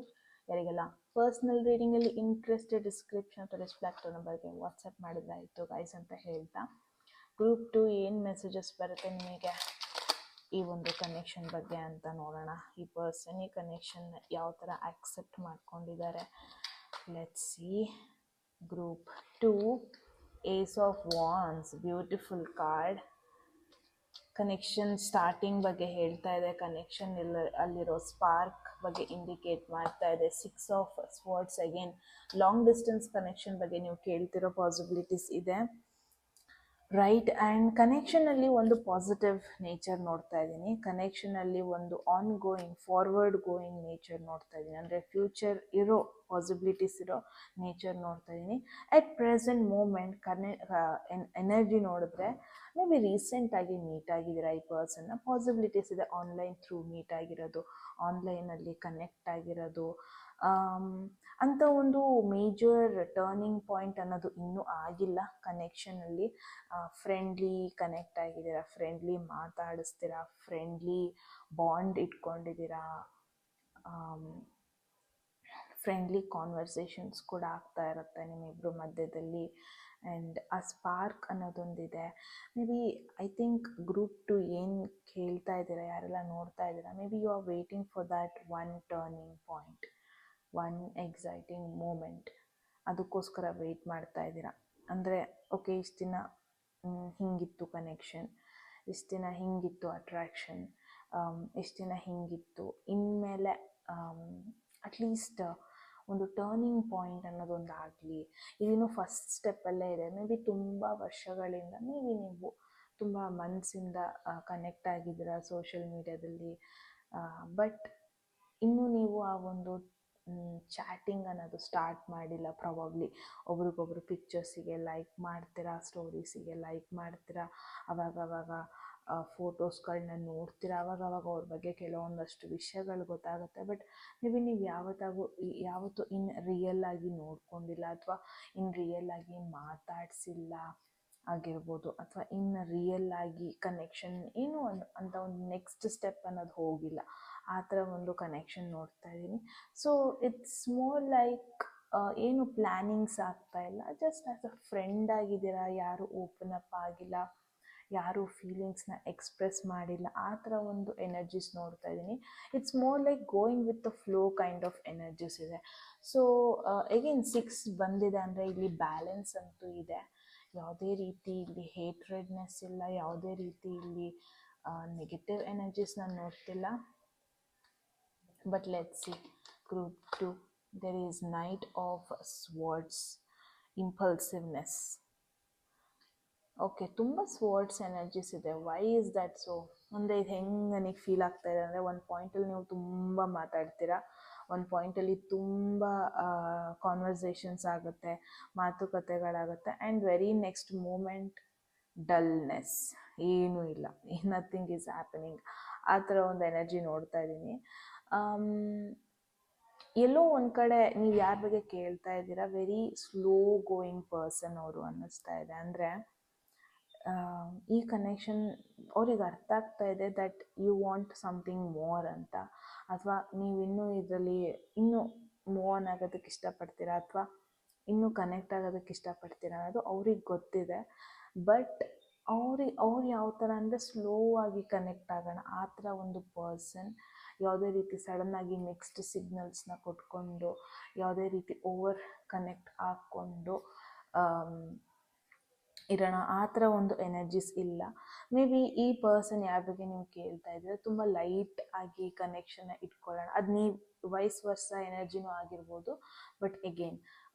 ಯಾರಿಗೆಲ್ಲ ಪರ್ಸ್ನಲ್ ರೀಡಿಂಗಲ್ಲಿ ಇಂಟ್ರೆಸ್ಟೆಡ್ ಡಿಸ್ಕ್ರಿಪ್ಷನ್ ಅಥವಾ ಡಿಸ್ಪ್ಲಾಕ್ ನಂಬರ್ಗೆ ವಾಟ್ಸಪ್ ಮಾಡಿದ್ರೆ ಆಯಿತು ಗೈಸ್ ಅಂತ ಹೇಳ್ತಾ, ಗ್ರೂಪ್ 2 ಏನು ಮೆಸೇಜಸ್ ಬರುತ್ತೆ ನಿಮಗೆ ಈ ಒಂದು ಕನೆಕ್ಷನ್ ಬಗ್ಗೆ ಅಂತ ನೋಡೋಣ. ಈ ಪರ್ಸನ್ ಈ ಕನೆಕ್ಷನ್ ಯಾವ ಥರ ಆಕ್ಸೆಪ್ಟ್ ಮಾಡ್ಕೊಂಡಿದ್ದಾರೆ. Let's see. Group 2 ace of wands, beautiful card. Connection starting ಬಗ್ಗೆ ಹೇಳ್ತಾ ಇದೆ. ಕನೆಕ್ಷನ್ ಅಲ್ಲಿರೋ ಸ್ಪಾರ್ಕ್ ಬಗ್ಗೆ ಇಂಡಿಕೇಟ್ ಮಾಡ್ತಾ ಇದೆ. 6 of swords, again long distance connection ಬಗ್ಗೆ ನೀವು ಕೇಳ್ತಿರೋ ಪಾಸಿಬಿಲಿಟೀಸ್ ಇದೆ, ರೈಟ್. ಆ್ಯಂಡ್ ಕನೆಕ್ಷನಲ್ಲಿ ಒಂದು ಪಾಸಿಟಿವ್ ನೇಚರ್ ನೋಡ್ತಾ ಇದ್ದೀನಿ. ಕನೆಕ್ಷನಲ್ಲಿ ಒಂದು ongoing, forward going nature ನೋಡ್ತಾ ಇದ್ದೀನಿ. ಅಂದರೆ ಫ್ಯೂಚರ್ ಇರೋ ಪಾಸಿಬಿಲಿಟೀಸ್ ಇರೋ ನೇಚರ್ ನೋಡ್ತಾ ಇದ್ದೀನಿ. ಅಟ್ ಪ್ರೆಸೆಂಟ್ ಮೂಮೆಂಟ್ ಎನರ್ಜಿ ನೋಡಿದ್ರೆ ಮೇ ಬಿ ರೀಸೆಂಟಾಗಿ ಮೀಟ್ ಆಗಿದ್ದೀರಾ ಈ ಪರ್ಸನ್ನ. ಪಾಸಿಬಿಲಿಟೀಸ್ ಇದೆ ಆನ್ಲೈನ್ ಥ್ರೂ ಮೀಟ್ ಆಗಿರೋದು, ಆನ್ಲೈನಲ್ಲಿ ಕನೆಕ್ಟ್ ಆಗಿರೋದು. ಅಂಥ ಒಂದು ಮೇಜರ್ ಟರ್ನಿಂಗ್ ಪಾಯಿಂಟ್ ಅನ್ನೋದು ಇನ್ನೂ ಆಗಿಲ್ಲ ಕನೆಕ್ಷನಲ್ಲಿ. ಫ್ರೆಂಡ್ಲಿ ಕನೆಕ್ಟ್ ಆಗಿದ್ದೀರಾ, ಫ್ರೆಂಡ್ಲಿ ಮಾತಾಡಿಸ್ತೀರಾ, ಫ್ರೆಂಡ್ಲಿ ಬಾಂಡ್ ಇಟ್ಕೊಂಡಿದ್ದೀರಾ, ಫ್ರೆಂಡ್ಲಿ ಕಾನ್ವರ್ಸೇಷನ್ಸ್ ಕೂಡ ಆಗ್ತಾ ಇರುತ್ತೆ ನಿಮ್ಮಿಬ್ಬರು ಮಧ್ಯದಲ್ಲಿ. ಆ್ಯಂಡ್ ಆ ಸ್ಪಾರ್ಕ್ ಅನ್ನೋದೊಂದಿದೆ. Maybe I think group 2 ಏನು ಕೇಳ್ತಾ ಇದ್ದೀರಾ, ಯಾರೆಲ್ಲ ನೋಡ್ತಾ ಇದ್ದೀರಾ, maybe you are waiting for that one turning point, one exciting moment. ಅದಕ್ಕೋಸ್ಕರ ವೆಯ್ಟ್ ಮಾಡ್ತಾ ಇದ್ದೀರಾ. ಅಂದರೆ ಓಕೆ, ಇಷ್ಟು ದಿನ ಹಿಂಗಿತ್ತು ಕನೆಕ್ಷನ್, ಇಷ್ಟು ದಿನ ಹಿಂಗಿತ್ತು ಅಟ್ರ್ಯಾಕ್ಷನ್, ಇಷ್ಟು ದಿನ ಹಿಂಗಿತ್ತು, ಇನ್ಮೇಲೆ ಅಟ್ಲೀಸ್ಟ್ ಒಂದು ಟರ್ನಿಂಗ್ ಪಾಯಿಂಟ್ ಅನ್ನೋದೊಂದು ಆಗಲಿ. ಇದಿನ್ನೂ ಫಸ್ಟ್ ಸ್ಟೆಪ್ಪಲ್ಲೇ ಇದೆ. ಮೇ ಬಿ ತುಂಬ ವರ್ಷಗಳಿಂದ ಮೇ ಬಿ ನೀವು ತುಂಬ ಮನಸ್ಸಿಂದ ಕನೆಕ್ಟ್ ಆಗಿದ್ದೀರಾ ಸೋಷಿಯಲ್ ಮೀಡ್ಯಾದಲ್ಲಿ, ಬಟ್ ಇನ್ನೂ ನೀವು ಆ ಒಂದು ಚಾಟಿಂಗ್ ಅನ್ನೋದು ಸ್ಟಾರ್ಟ್ ಮಾಡಿಲ್ಲ. ಪ್ರಾಬಬ್ಲಿ ಒಬ್ರಿಗೊಬ್ರು ಪಿಕ್ಚರ್ಸಿಗೆ ಲೈಕ್ ಮಾಡ್ತೀರಾ, ಸ್ಟೋರೀಸಿಗೆ ಲೈಕ್ ಮಾಡ್ತೀರಾ, ಅವಾಗವಾಗ ಫೋಟೋಸ್ಗಳನ್ನ ನೋಡ್ತೀರಾ, ಅವಾಗವಾಗ ಅವ್ರ ಬಗ್ಗೆ ಕೆಲವೊಂದಷ್ಟು ವಿಷಯಗಳು ಗೊತ್ತಾಗುತ್ತೆ. ಬಟ್ ಮೇ ಬಿ ನೀವು ಯಾವತ್ತೂ ಇನ್ ರಿಯಲ್ ಆಗಿ ನೋಡ್ಕೊಂಡಿಲ್ಲ ಅಥವಾ ಇನ್ ರಿಯಲ್ ಆಗಿ ಮಾತಾಡಿಸಿಲ್ಲ ಆಗಿರ್ಬೋದು, ಅಥವಾ ಇನ್ನು ರಿಯಲ್ ಆಗಿ ಕನೆಕ್ಷನ್ ಏನು ಅಂತ ಒಂದು ನೆಕ್ಸ್ಟ್ ಸ್ಟೆಪ್ ಅನ್ನೋದು ಹೋಗಿಲ್ಲ. ಆ ಥರ ಒಂದು ಕನೆಕ್ಷನ್ ನೋಡ್ತಾ ಇದ್ದೀನಿ. ಸೊ ಇಟ್ಸ್ ಮೋರ್ ಲೈಕ್ ಏನು ಪ್ಲ್ಯಾನಿಂಗ್ಸ್ ಆಗ್ತಾ ಇಲ್ಲ, ಜಸ್ಟ್ ಆ್ಯಸ್ ಅ ಫ್ರೆಂಡ್ ಆಗಿದ್ದೀರಾ. ಯಾರು ಓಪನ್ ಅಪ್ ಆಗಿಲ್ಲ, ಯಾರು ಫೀಲಿಂಗ್ಸ್ನ ಎಕ್ಸ್ಪ್ರೆಸ್ ಮಾಡಿಲ್ಲ, ಆ ಥರ ಒಂದು ಎನರ್ಜೀಸ್ ನೋಡ್ತಾ ಇದ್ದೀನಿ. It's more like going with the flow kind of energies ಇದೆ. ಸೊ ಎಗೇನ್ 6 ಬಂದಿದೆ ಅಂದರೆ ಇಲ್ಲಿ ಬ್ಯಾಲೆನ್ಸ್ ಅಂತೂ ಇದೆ. ಯಾವುದೇ ರೀತಿ ಇಲ್ಲಿ ಹೇಟ್ರೆಡ್ನೆಸ್ ಇಲ್ಲ, ಯಾವುದೇ ರೀತಿ ಇಲ್ಲಿ ನೆಗೆಟಿವ್ ಎನರ್ಜೀಸ್ ನಾನು ನೋಡ್ತಿಲ್ಲ. But let's see. Group 2 there is Knight of Swords, impulsiveness. Okay, ತುಂಬ ಸ್ವರ್ಡ್ಸ್ ಎನರ್ಜೀಸ್ ಇದೆ. Why is that so? ಅಂದರೆ ಇದು ಹೆಂಗೆ ನನಗೆ ಫೀಲ್ ಆಗ್ತಾ ಇದೆ ಅಂದರೆ, ಒಂದು ಪಾಯಿಂಟಲ್ಲಿ ನೀವು ತುಂಬ ಮಾತಾಡ್ತೀರಾ, ಒಂದು ಪಾಯಿಂಟಲ್ಲಿ ತುಂಬ ಕಾನ್ವರ್ಸೇಷನ್ಸ್ ಆಗುತ್ತೆ, ಮಾತುಕತೆಗಳಾಗುತ್ತೆ, and very next moment dullness, ಏನೂ ಇಲ್ಲ, ನಥಿಂಗ್ ಈಸ್ ಹ್ಯಾಪನಿಂಗ್. ಆ ಥರ ಒಂದು ಎನರ್ಜಿ ನೋಡ್ತಾ ಇದ್ದೀನಿ. ಎಲ್ಲೋ ಒಂದು ಕಡೆ ನೀವು ಯಾರ ಬಗ್ಗೆ ಕೇಳ್ತಾ ಇದ್ದೀರಾ, ವೆರಿ ಸ್ಲೋ ಗೋಯಿಂಗ್ ಪರ್ಸನ್ ಅವರು ಅನ್ನಿಸ್ತಾ ಇದೆ. ಅಂದರೆ ಈ ಕನೆಕ್ಷನ್ ಅವ್ರಿಗೆ ಅರ್ಥ ಆಗ್ತಾ ಇದೆ that you want something more ಅಂತ, ಅಥವಾ ನೀವಿನ್ನೂ ಇದರಲ್ಲಿ ಇನ್ನೂ ಮೂವ್ ಆನ್ ಆಗೋದಕ್ಕೆ ಇಷ್ಟಪಡ್ತೀರಾ, ಅಥವಾ ಇನ್ನೂ ಕನೆಕ್ಟ್ ಆಗೋದಕ್ಕೆ ಇಷ್ಟಪಡ್ತೀರಾ ಅನ್ನೋದು ಅವ್ರಿಗೆ ಗೊತ್ತಿದೆ. ಬಟ್ ಅವ್ರು ಯಾವ ಥರ ಅಂದರೆ ಸ್ಲೋ ಆಗಿ ಕನೆಕ್ಟ್ ಆಗೋಣ ಆ ಥರ ಒಂದು ಪರ್ಸನ್. ಯಾವುದೇ ರೀತಿ ಸಡನ್ನಾಗಿ ಮಿಕ್ಸ್ಡ್ ಸಿಗ್ನಲ್ಸ್ನ ಕೊಟ್ಕೊಂಡು, ಯಾವುದೇ ರೀತಿ ಓವರ್ ಕನೆಕ್ಟ್ ಆಗಿಕೊಂಡು ಇರೋಣ ಆ ಥರ ಒಂದು ಎನರ್ಜೀಸ್ ಇಲ್ಲ. ಮೇ ಬಿ ಈ ಪರ್ಸನ್ ಯಾರ ಬಗ್ಗೆ ನೀವು ಕೇಳ್ತಾ ಇದ್ದೀರ ತುಂಬ ಲೈಟ್ ಆಗಿ ಕನೆಕ್ಷನ್ನ ಇಟ್ಕೊಳ್ಳೋಣ. ಅದು ನೀವು ವೈಸ್ ವರ್ಸ ಎನರ್ಜಿನೂ ಆಗಿರ್ಬೋದು. ಬಟ್ ಎಗೇನ್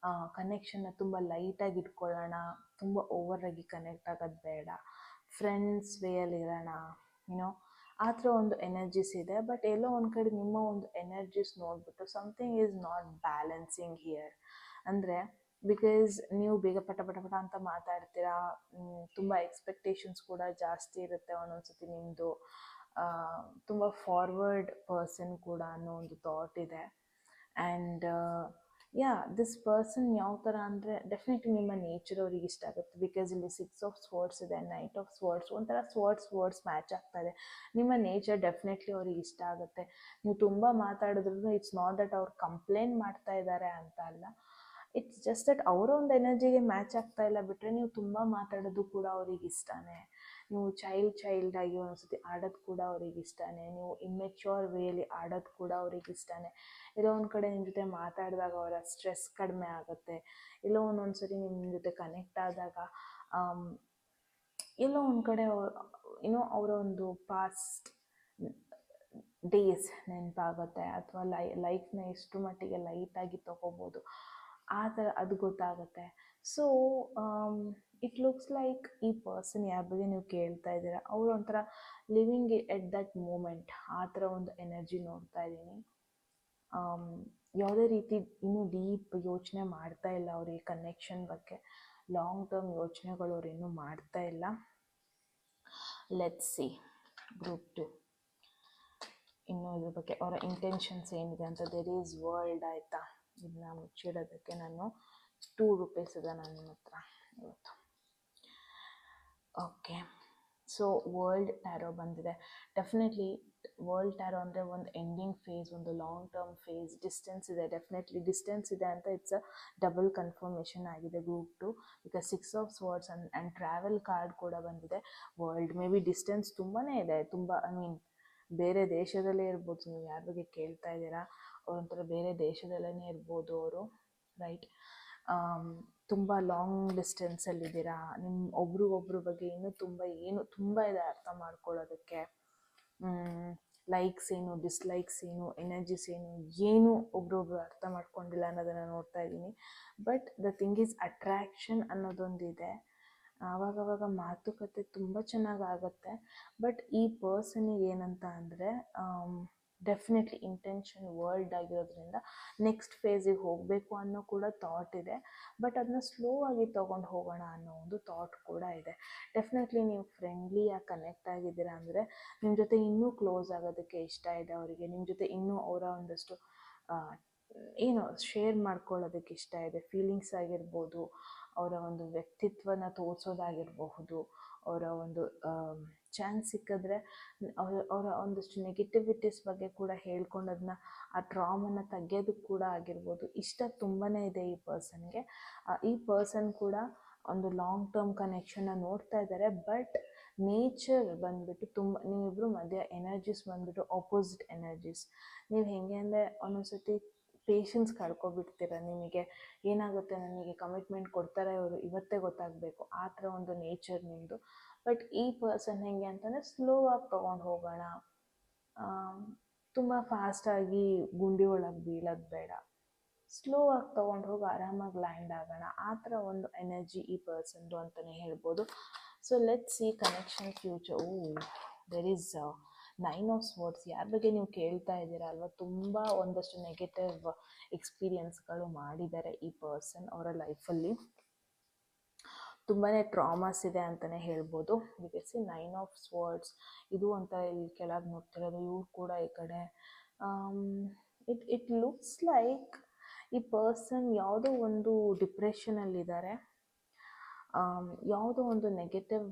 ಕನೆಕ್ಷನ್ನ ತುಂಬ ಲೈಟಾಗಿ ಇಟ್ಕೊಳ್ಳೋಣ, ತುಂಬ ಓವರಾಗಿ ಕನೆಕ್ಟ್ ಆಗೋದು ಬೇಡ. ಫ್ರೆಂಡ್ಸ್ ವೇಯಲ್ಲಿರೋಣ, ಯುನೋ ಆ ಥರ ಒಂದು ಎನರ್ಜೀಸ್ ಇದೆ. ಬಟ್ ಎಲ್ಲೋ ಒಂದು ಕಡೆ ನಿಮ್ಮ ಒಂದು ಎನರ್ಜೀಸ್ ನೋಡಿಬಿಟ್ಟು something is not balancing here. ಅಂದರೆ ಬಿಕಾಸ್ ನೀವು ಬೇಗ ಪಟ ಪಟ ಪಟ ಅಂತ ಮಾತಾಡ್ತೀರಾ, ತುಂಬ ಎಕ್ಸ್ಪೆಕ್ಟೇಷನ್ಸ್ ಕೂಡ ಜಾಸ್ತಿ ಇರುತ್ತೆ ಒಂದೊಂದ್ಸತಿ ನಿಮ್ಮದು. ತುಂಬ ಫಾರ್ವರ್ಡ್ ಪರ್ಸನ್ ಕೂಡ ಅನ್ನೋ ಒಂದು ಥಾಟ್ ಇದೆ. ಆ್ಯಂಡ್ ದಿಸ್ ಪರ್ಸನ್ ಯಾವ ಥರ ಅಂದರೆ ಡೆಫಿನೆಟ್ಲಿ ನಿಮ್ಮ ನೇಚರ್ ಅವ್ರಿಗೆ ಇಷ್ಟ ಆಗುತ್ತೆ. ಬಿಕಾಸ್ ಇಲ್ಲಿ 6 ಆಫ್ ಸ್ವರ್ಡ್ಸ್ ಇದೆ, ನೈಟ್ ಆಫ್ ಸ್ವರ್ಡ್ಸ್, ಒಂಥರ ವರ್ಡ್ಸ್ ಮ್ಯಾಚ್ ಆಗ್ತಾ ಇದೆ. ನಿಮ್ಮ ನೇಚರ್ ಡೆಫಿನೆಟ್ಲಿ ಅವ್ರಿಗೆ ಇಷ್ಟ ಆಗುತ್ತೆ. ನೀವು ತುಂಬ ಮಾತಾಡಿದ್ರು ಇಟ್ಸ್ ನಾಟ್ ದಟ್ ಅವ್ರು ಕಂಪ್ಲೇಂಟ್ ಮಾಡ್ತಾ ಇದ್ದಾರೆ ಅಂತ ಅಲ್ಲ. ಇಟ್ಸ್ ಜಸ್ಟ್ ದಟ್ ಅವರ ಒಂದು ಎನರ್ಜಿಗೆ ಮ್ಯಾಚ್ ಆಗ್ತಾ ಇಲ್ಲ ಬಿಟ್ಟರೆ ನೀವು ತುಂಬ ಮಾತಾಡೋದು ಕೂಡ ಅವ್ರಿಗೆ ಇಷ್ಟನೇ. ನೀವು ಚೈಲ್ಡಾಗಿ ಒಂದ್ಸತಿ ಆಡೋದು ಕೂಡ ಅವ್ರಿಗೆ ಇಷ್ಟನೇ. ನೀವು ಇಮ್ಮೆಚ್ಯೂರ್ ವೇಲಿ ಆಡೋದು ಕೂಡ ಅವ್ರಿಗೆ ಇಷ್ಟನೇ. ಎಲ್ಲೋ ಒಂದು ಕಡೆ ನಿಮ್ಮ ಜೊತೆ ಮಾತಾಡಿದಾಗ ಅವರ ಸ್ಟ್ರೆಸ್ ಕಡಿಮೆ ಆಗುತ್ತೆ. ಎಲ್ಲೋ ಒಂದೊಂದು ಸರಿ ನಿಮ್ಮ ಜೊತೆ ಕನೆಕ್ಟ್ ಆದಾಗ ಎಲ್ಲೋ ಒಂದು ಕಡೆ ಅವರ ಒಂದು ಪಾಸ್ಟ್ ಡೇಸ್ ನೆನಪಾಗುತ್ತೆ, ಅಥವಾ ಲೈಫ್ನ ಎಷ್ಟು ಮಟ್ಟಿಗೆ ಲೈಟಾಗಿ ತೊಗೋಬೋದು ಆ ಥರ ಅದು ಗೊತ್ತಾಗುತ್ತೆ. ಸೊ ಇಟ್ ಲುಕ್ಸ್ ಲೈಕ್ ಈ ಪರ್ಸನ್ ಯಾರ ಬಗ್ಗೆ ನೀವು ಕೇಳ್ತಾ ಇದ್ದೀರಾ ಅವರು ಒಂಥರ ಲಿವಿಂಗ್ ಎಟ್ ದಟ್ ಮೂಮೆಂಟ್ ಆ ಥರ ಒಂದು ಎನರ್ಜಿ ನೋಡ್ತಾ ಇದ್ದೀನಿ. ಯಾವುದೇ ರೀತಿ ಇನ್ನೂ ಡೀಪ್ ಯೋಚನೆ ಮಾಡ್ತಾ ಇಲ್ಲ ಅವ್ರ ಈ ಕನೆಕ್ಷನ್ ಬಗ್ಗೆ. ಲಾಂಗ್ ಟರ್ಮ್ ಯೋಚನೆಗಳು ಅವ್ರು ಇನ್ನೂ ಮಾಡ್ತಾ ಇಲ್ಲ. ಲೆಟ್ಸ್ ಸಿ ಗ್ರೂಪ್ 2 ಇನ್ನೂ ಇದ್ರ ಬಗ್ಗೆ ಅವರ ಇಂಟೆನ್ಷನ್ಸ್ ಏನಿದೆ ಅಂತ. ದೇರ್ ಈಸ್ ವರ್ಲ್ಡ್ ಆಯಿತಾ. ಇದನ್ನ ಮುಚ್ಚಿಡೋದಕ್ಕೆ ನಾನು 2 ರೂಪೀಸ್ ಇದೆ ನನ್ನ ಹತ್ರ ಇವತ್ತು. ಓಕೆ, ಸೊ ವರ್ಲ್ಡ್ ಟ್ಯಾರೋ ಬಂದಿದೆ. ಡೆಫಿನೆಟ್ಲಿ ವರ್ಲ್ಡ್ ಟ್ಯಾರೋ ಅಂದರೆ ಒಂದು ಎಂಡಿಂಗ್ ಫೇಸ್, ಒಂದು ಲಾಂಗ್ ಟರ್ಮ್ ಫೇಸ್. ಡಿಸ್ಟೆನ್ಸ್ ಇದೆ, ಡೆಫಿನೆಟ್ಲಿ ಡಿಸ್ಟೆನ್ಸ್ ಇದೆ ಅಂತ ಇಟ್ಸ್ ಅ ಡಬಲ್ ಕನ್ಫರ್ಮೇಷನ್ ಆಗಿದೆ group 2. Because 6 of swords and travel card ಕೂಡ ಬಂದಿದೆ. ವರ್ಲ್ಡ್ ಮೇ ಬಿ ಡಿಸ್ಟೆನ್ಸ್ ತುಂಬಾ ಇದೆ, ತುಂಬ ಬೇರೆ ದೇಶದಲ್ಲೇ ಇರ್ಬೋದು. ನೀವು ಯಾರ ಬಗ್ಗೆ ಕೇಳ್ತಾ ಇದ್ದೀರಾ ಅವ್ರೊಂಥರ ಬೇರೆ ದೇಶದಲ್ಲೇ ಇರ್ಬೋದು ಅವರು, ರೈಟ್. ತುಂಬ ಲಾಂಗ್ ಡಿಸ್ಟೆನ್ಸಲ್ಲಿದ್ದೀರಾ. ನಿಮ್ಮ ಒಬ್ರಿಗೊಬ್ರ ಬಗ್ಗೆ ಇನ್ನೂ ತುಂಬ ಇದೆ ಅರ್ಥ ಮಾಡ್ಕೊಳ್ಳೋದಕ್ಕೆ. ಲೈಕ್ಸ್ ಏನು, ಡಿಸ್ಲೈಕ್ಸ್ ಏನು, ಎನರ್ಜೀಸ್ ಏನು ಒಬ್ರೊಬ್ರು ಅರ್ಥ ಮಾಡ್ಕೊಂಡಿಲ್ಲ ಅನ್ನೋದನ್ನು ನೋಡ್ತಾ ಇದ್ದೀನಿ. But the thing is attraction ಅನ್ನೋದೊಂದಿದೆ. ಆವಾಗವಾಗ ಮಾತುಕತೆ ತುಂಬ ಚೆನ್ನಾಗಾಗುತ್ತೆ. ಬಟ್ ಈ ಪರ್ಸನಿಗೆ ಏನಂತ ಅಂದರೆ ಡೆಫಿನೆಟ್ಲಿ ಇಂಟೆನ್ಷನ್ ವರ್ಲ್ಡ್ ಆಗಿರೋದ್ರಿಂದ ನೆಕ್ಸ್ಟ್ ಫೇಸಿಗೆ ಹೋಗಬೇಕು ಅನ್ನೋ ಕೂಡ ಥಾಟ್ ಇದೆ. ಬಟ್ ಅದನ್ನ ಸ್ಲೋ ಆಗಿ ತೊಗೊಂಡು ಹೋಗೋಣ ಅನ್ನೋ ಒಂದು ಥಾಟ್ ಕೂಡ ಇದೆ. ಡೆಫಿನೆಟ್ಲಿ ನೀವು ಫ್ರೆಂಡ್ಲಿಯಾಗಿ ಕನೆಕ್ಟ್ ಆಗಿದ್ದೀರಾ ಅಂದರೆ ನಿಮ್ಮ ಜೊತೆ ಇನ್ನೂ ಕ್ಲೋಸ್ ಆಗೋದಕ್ಕೆ ಇಷ್ಟ ಇದೆ ಅವರಿಗೆ. ನಿಮ್ಮ ಜೊತೆ ಇನ್ನೂ ಅವರ ಒಂದಷ್ಟು ಶೇರ್ ಮಾಡ್ಕೊಳ್ಳೋದಕ್ಕೆ ಇಷ್ಟ ಇದೆ. ಫೀಲಿಂಗ್ಸ್ ಆಗಿರ್ಬೋದು, ಅವರ ಒಂದು ವ್ಯಕ್ತಿತ್ವನ ತೋರಿಸೋದಾಗಿರಬಹುದು, ಅವರ ಒಂದು ಚಾನ್ಸ್ ಸಿಕ್ಕಿದ್ರೆ ಅವರ ಒಂದಷ್ಟು ನೆಗೆಟಿವಿಟೀಸ್ ಬಗ್ಗೆ ಕೂಡ ಹೇಳ್ಕೊಂಡು ಅದನ್ನ ಆ ಟ್ರಾಮನ್ನ ತೆಗೆಯೋದಕ್ಕೆ ಕೂಡ ಆಗಿರ್ಬೋದು. ಇಷ್ಟ ತುಂಬಾ ಇದೆ ಈ ಪರ್ಸನ್ಗೆ. ಈ ಪರ್ಸನ್ ಕೂಡ ಒಂದು ಲಾಂಗ್ ಟರ್ಮ್ ಕನೆಕ್ಷನ್ನ ನೋಡ್ತಾ ಇದ್ದಾರೆ. ಬಟ್ ನೇಚರ್ ಬಂದುಬಿಟ್ಟು ನೀವಿಬ್ಬರು ಮಧ್ಯೆ ಎನರ್ಜೀಸ್ ಬಂದುಬಿಟ್ಟು ಆಪೋಸಿಟ್ ಎನರ್ಜೀಸ್. ನೀವು ಹೇಗೆ ಅಂದರೆ ಒಂದೊಂದ್ಸತಿ ಪೇಷನ್ಸ್ ಕಳ್ಕೊಬಿಡ್ತೀರ. ನಿಮಗೆ ಏನಾಗುತ್ತೆ, ನನಗೆ ಕಮಿಟ್ಮೆಂಟ್ ಕೊಡ್ತಾರೆ ಇವರು ಇವತ್ತೇ ಗೊತ್ತಾಗಬೇಕು, ಆ ಥರ ಒಂದು ನೇಚರ್ ನಿಮ್ಮದು. ಬಟ್ ಈ ಪರ್ಸನ್ ಹೇಗೆ ಅಂತಂದರೆ ಸ್ಲೋ ಆಗಿ ತೊಗೊಂಡು ಹೋಗೋಣ, ತುಂಬ ಫಾಸ್ಟಾಗಿ ಗುಂಡಿ ಒಳಗೆ ಬೀಳೋದು ಬೇಡ, ಸ್ಲೋ ಆಗಿ ತೊಗೊಂಡು ಹೋಗಿ ಆರಾಮಾಗಿ ಲ್ಯಾಂಡ್ ಆಗೋಣ, ಆ ಥರ ಒಂದು ಎನರ್ಜಿ ಈ ಪರ್ಸನ್ದು ಅಂತಲೇ ಹೇಳ್ಬೋದು. So let's see connection future. There is 9 of swords. ಯಾರ ಬಗ್ಗೆ ನೀವು ಕೇಳ್ತಾ ಇದ್ದೀರಾ ಅಲ್ವಾ, ತುಂಬ ಒಂದಷ್ಟು ನೆಗೆಟಿವ್ ಎಕ್ಸ್ಪೀರಿಯನ್ಸ್ಗಳು ಮಾಡಿದ್ದಾರೆ ಈ ಪರ್ಸನ್ ಅವರ ಲೈಫಲ್ಲಿ. ತುಂಬಾ ಟ್ರಾಮಾಸ್ ಇದೆ ಅಂತಲೇ ಹೇಳ್ಬೋದು. ಬಿಕಾಸ್ 9 ಆಫ್ ಸ್ವರ್ಡ್ಸ್ ಇದು ಅಂತ ಇಲ್ಲಿ ಕೆಳಗೆ ನೋಡ್ತಿರೋದು. ಇವ್ರು ಕೂಡ ಈ ಕಡೆ ಇಟ್ ಲುಕ್ಸ್ ಲೈಕ್ ಈ ಪರ್ಸನ್ ಯಾವುದೋ ಒಂದು ಡಿಪ್ರೆಷನಲ್ಲಿದ್ದಾರೆ. ಯಾವುದೋ ಒಂದು ನೆಗೆಟಿವ್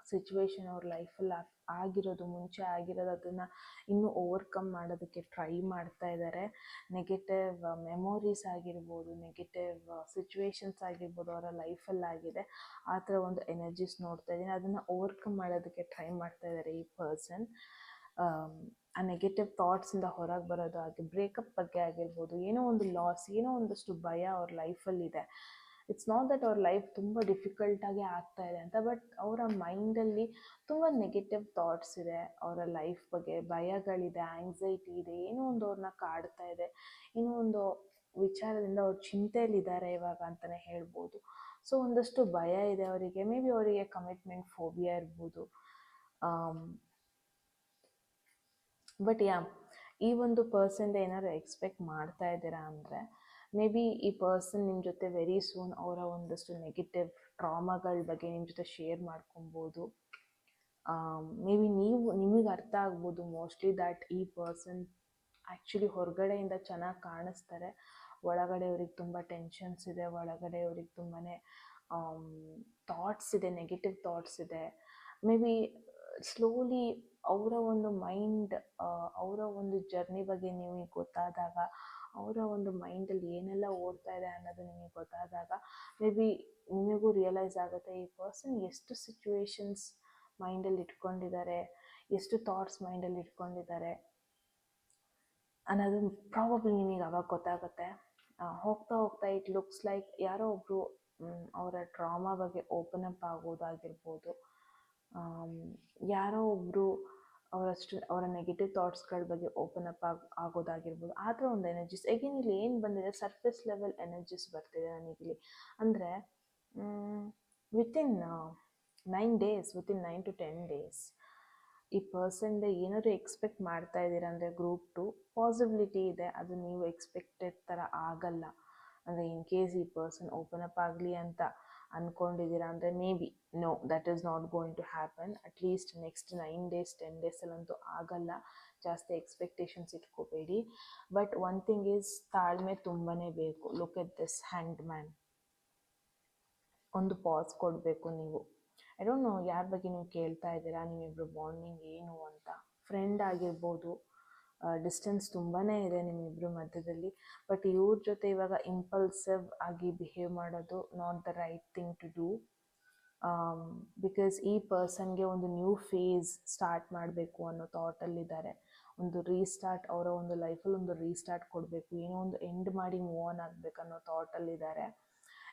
ಸಿಚುವೇಶನ್ ಅವ್ರ ಲೈಫಲ್ಲಿ ಆಗಿರೋದು, ಮುಂಚೆ ಆಗಿರೋದು, ಅದನ್ನು ಇನ್ನೂ ಓವರ್ಕಮ್ ಮಾಡೋದಕ್ಕೆ ಟ್ರೈ ಮಾಡ್ತಾ ಇದ್ದಾರೆ. ನೆಗೆಟಿವ್ ಮೆಮೊರೀಸ್ ಆಗಿರ್ಬೋದು, ನೆಗೆಟಿವ್ ಸಿಚುವೇಶನ್ಸ್ ಆಗಿರ್ಬೋದು ಅವರ ಲೈಫಲ್ಲಿ ಆಗಿದೆ. ಆ ಥರ ಒಂದು ಎನರ್ಜೀಸ್ ನೋಡ್ತಾ ಇದ್ದೀನಿ. ಅದನ್ನು ಓವರ್ಕಮ್ ಮಾಡೋದಕ್ಕೆ ಟ್ರೈ ಮಾಡ್ತಾ ಇದ್ದಾರೆ ಈ ಪರ್ಸನ್. ಆ ನೆಗೆಟಿವ್ ಥಾಟ್ಸಿಂದ ಹೊರಗೆ ಬರೋದು ಹಾಗೆ ಬ್ರೇಕಪ್ ಬಗ್ಗೆ ಆಗಿರ್ಬೋದು, ಏನೋ ಒಂದು ಲಾಸ್, ಏನೋ ಒಂದಷ್ಟು ಭಯ ಅವ್ರ ಲೈಫಲ್ಲಿದೆ. ಇಟ್ಸ್ ನಾಟ್ ದಟ್ ಅವ್ರ ಲೈಫ್ ತುಂಬ ಡಿಫಿಕಲ್ಟಾಗಿ ಆಗ್ತಾ ಇದೆ ಅಂತ, ಬಟ್ ಅವರ ಮೈಂಡಲ್ಲಿ ತುಂಬ ನೆಗೆಟಿವ್ ಥಾಟ್ಸ್ ಇದೆ, ಅವರ ಲೈಫ್ ಬಗ್ಗೆ ಭಯಗಳಿದೆ, ಆ್ಯಂಗ್ಸೈಟಿ ಇದೆ, ಏನೋ ಒಂದು ಅವ್ರನ್ನ ಕಾಡ್ತಾ ಇದೆ, ಏನೋ ಒಂದು ವಿಚಾರದಿಂದ ಅವ್ರು ಚಿಂತೆಯಲ್ಲಿದ್ದಾರೆ ಇವಾಗ ಅಂತಲೇ ಹೇಳ್ಬೋದು. ಸೊ ಒಂದಷ್ಟು ಭಯ ಇದೆ ಅವರಿಗೆ. ಮೇ ಬಿ ಅವರಿಗೆ ಕಮಿಟ್ಮೆಂಟ್ ಫೋಬಿಯಾ ಇರ್ಬೋದು. ಬಟ್ ಈ ಒಂದು ಪರ್ಸನ್ದು ಏನಾದ್ರು ಎಕ್ಸ್ಪೆಕ್ಟ್ ಮಾಡ್ತಾ ಇದ್ದೀರಾ ಅಂದರೆ, ಮೇ ಬಿ ಈ ಪರ್ಸನ್ ನಿಮ್ಮ ಜೊತೆ ವೆರಿ ಸೂನ್ ಅವರ ಒಂದಷ್ಟು ನೆಗೆಟಿವ್ ಟ್ರಾಮಾಗಳ ಬಗ್ಗೆ ನಿಮ್ಮ ಜೊತೆ ಶೇರ್ ಮಾಡ್ಕೊಬೋದು. ಮೇ ಬಿ ನಿಮಗೆ ಅರ್ಥ ಆಗ್ಬೋದು ಮೋಸ್ಟ್ಲಿ ದ್ಯಾಟ್ ಈ ಪರ್ಸನ್ ಆ್ಯಕ್ಚುಲಿ ಹೊರಗಡೆಯಿಂದ ಚೆನ್ನಾಗಿ ಕಾಣಿಸ್ತಾರೆ, ಒಳಗಡೆ ಅವ್ರಿಗೆ ತುಂಬ ಟೆನ್ಷನ್ಸ್ ಇದೆ, ಒಳಗಡೆ ಅವ್ರಿಗೆ ತುಂಬಾ ಥಾಟ್ಸ್ ಇದೆ, ನೆಗೆಟಿವ್ ಥಾಟ್ಸ್ ಇದೆ. ಮೇ ಬಿ ಸ್ಲೋಲಿ ಅವರ ಒಂದು ಮೈಂಡ್, ಅವರ ಒಂದು ಜರ್ನಿ ಬಗ್ಗೆ ನಿಮಗೆ ಗೊತ್ತಾದಾಗ, ಅವರ ಒಂದು ಮೈಂಡಲ್ಲಿ ಏನೆಲ್ಲ ಓಡ್ತಾ ಇದೆ ಅನ್ನೋದು ನಿಮಗೆ ಗೊತ್ತಾದಾಗ, ಮೇ ಬಿ ನಿಮಗೂ ರಿಯಲೈಸ್ ಆಗುತ್ತೆ ಈ ಪರ್ಸನ್ ಎಷ್ಟು ಸಿಚುವೇಶನ್ಸ್ ಮೈಂಡಲ್ಲಿ ಇಟ್ಕೊಂಡಿದ್ದಾರೆ, ಎಷ್ಟು ಥಾಟ್ಸ್ ಮೈಂಡಲ್ಲಿ ಇಟ್ಕೊಂಡಿದ್ದಾರೆ ಅನ್ನೋದು ಪ್ರಾಬಬ್ಲಿ ನಿಮಗೆ ಅವಾಗ ಗೊತ್ತಾಗುತ್ತೆ. ಹೋಗ್ತಾ ಹೋಗ್ತಾ ಇಟ್ ಲುಕ್ಸ್ ಲೈಕ್ ಯಾರೋ ಒಬ್ಬರು ಅವರ ಟ್ರಾಮಾ ಬಗ್ಗೆ ಓಪನ್ ಅಪ್ ಆಗೋದಾಗಿರ್ಬೋದು, ಯಾರೋ ಒಬ್ಬರು ಅವರ ನೆಗೆಟಿವ್ ಥಾಟ್ಸ್ಗಳ ಬಗ್ಗೆ ಓಪನ್ ಅಪ್ ಆಗೋದಾಗಿರ್ಬೋದು. ಆ ಥರ ಒಂದು ಎನರ್ಜೀಸ್ ಎಗೇನ್ ಇಲ್ಲಿ ಏನು ಬಂದಿದೆ, ಸರ್ಫೇಸ್ ಲೆವೆಲ್ ಎನರ್ಜೀಸ್ ಬರ್ತಿದೆ ನನಗಿಲ್ಲಿ. ಅಂದರೆ within 9 days, within 9 to 10 days ಈ ಪರ್ಸನ್ದೆ ಏನಾದರೂ ಎಕ್ಸ್ಪೆಕ್ಟ್ ಮಾಡ್ತಾ ಇದ್ದೀರಾ ಅಂದರೆ ಗ್ರೂಪ್ 2 ಪಾಸಿಬಿಲಿಟಿ ಇದೆ, ಅದು ನೀವು ಎಕ್ಸ್ಪೆಕ್ಟೆಡ್ ಥರ ಆಗಲ್ಲ. ಅಂದರೆ ಇನ್ ಕೇಸ್ ಈ ಪರ್ಸನ್ ಓಪನ್ ಅಪ್ ಆಗಲಿ ಅಂತ ಅಂದ್ಕೊಂಡಿದ್ದೀರಾ ಅಂದರೆ maybe no, that is not going to happen. At least next 9 days 10 daysಲ್ಲಂತೂ ಆಗಲ್ಲ. ಜಾಸ್ತಿ ಎಕ್ಸ್ಪೆಕ್ಟೇಷನ್ಸ್ ಇಟ್ಕೋಬೇಡಿ. ಬಟ್ ಒನ್ ಥಿಂಗ್ ಈಸ್, ತಾಳ್ಮೆ ತುಂಬಾ ಬೇಕು. Look at this hand man. ಒಂದು ಪಾಸ್ ಕೊಡಬೇಕು ನೀವು. ಐ ಡೋಂಟ್ ನೋ ಯಾರ ಬಗ್ಗೆ ನೀವು ಕೇಳ್ತಾ ಇದ್ದೀರಾ, ನಿಮ್ಮಿಬ್ಬರು ಬಾಂಡಿಂಗ್ ಏನು ಅಂತ. ಫ್ರೆಂಡ್ ಆಗಿರ್ಬೋದು, ಡಿಸ್ಟೆನ್ಸ್ ತುಂಬಾ ಇದೆ ನಿಮ್ಮಿಬ್ಬರು ಮಧ್ಯದಲ್ಲಿ. ಬಟ್ ಇವ್ರ ಜೊತೆ ಇವಾಗ ಇಂಪಲ್ಸಿವ್ ಆಗಿ ಬಿಹೇವ್ ಮಾಡೋದು not the right thing to do. Because ಈ ಪರ್ಸನ್ಗೆ ಒಂದು ನ್ಯೂ ಫೇಸ್ ಸ್ಟಾರ್ಟ್ ಮಾಡಬೇಕು ಅನ್ನೋ ಥಾಟಲ್ಲಿದ್ದಾರೆ. ಒಂದು ರೀಸ್ಟಾರ್ಟ್, ಅವರ ಒಂದು ಲೈಫಲ್ಲಿ ಒಂದು ರೀಸ್ಟಾರ್ಟ್ ಕೊಡಬೇಕು, ಏನೋ ಒಂದು ಎಂಡ್ ಮಾಡಿ ಮೂವ್ ಆನ್ ಆಗಬೇಕು ಅನ್ನೋ ಥಾಟಲ್ಲಿದ್ದಾರೆ.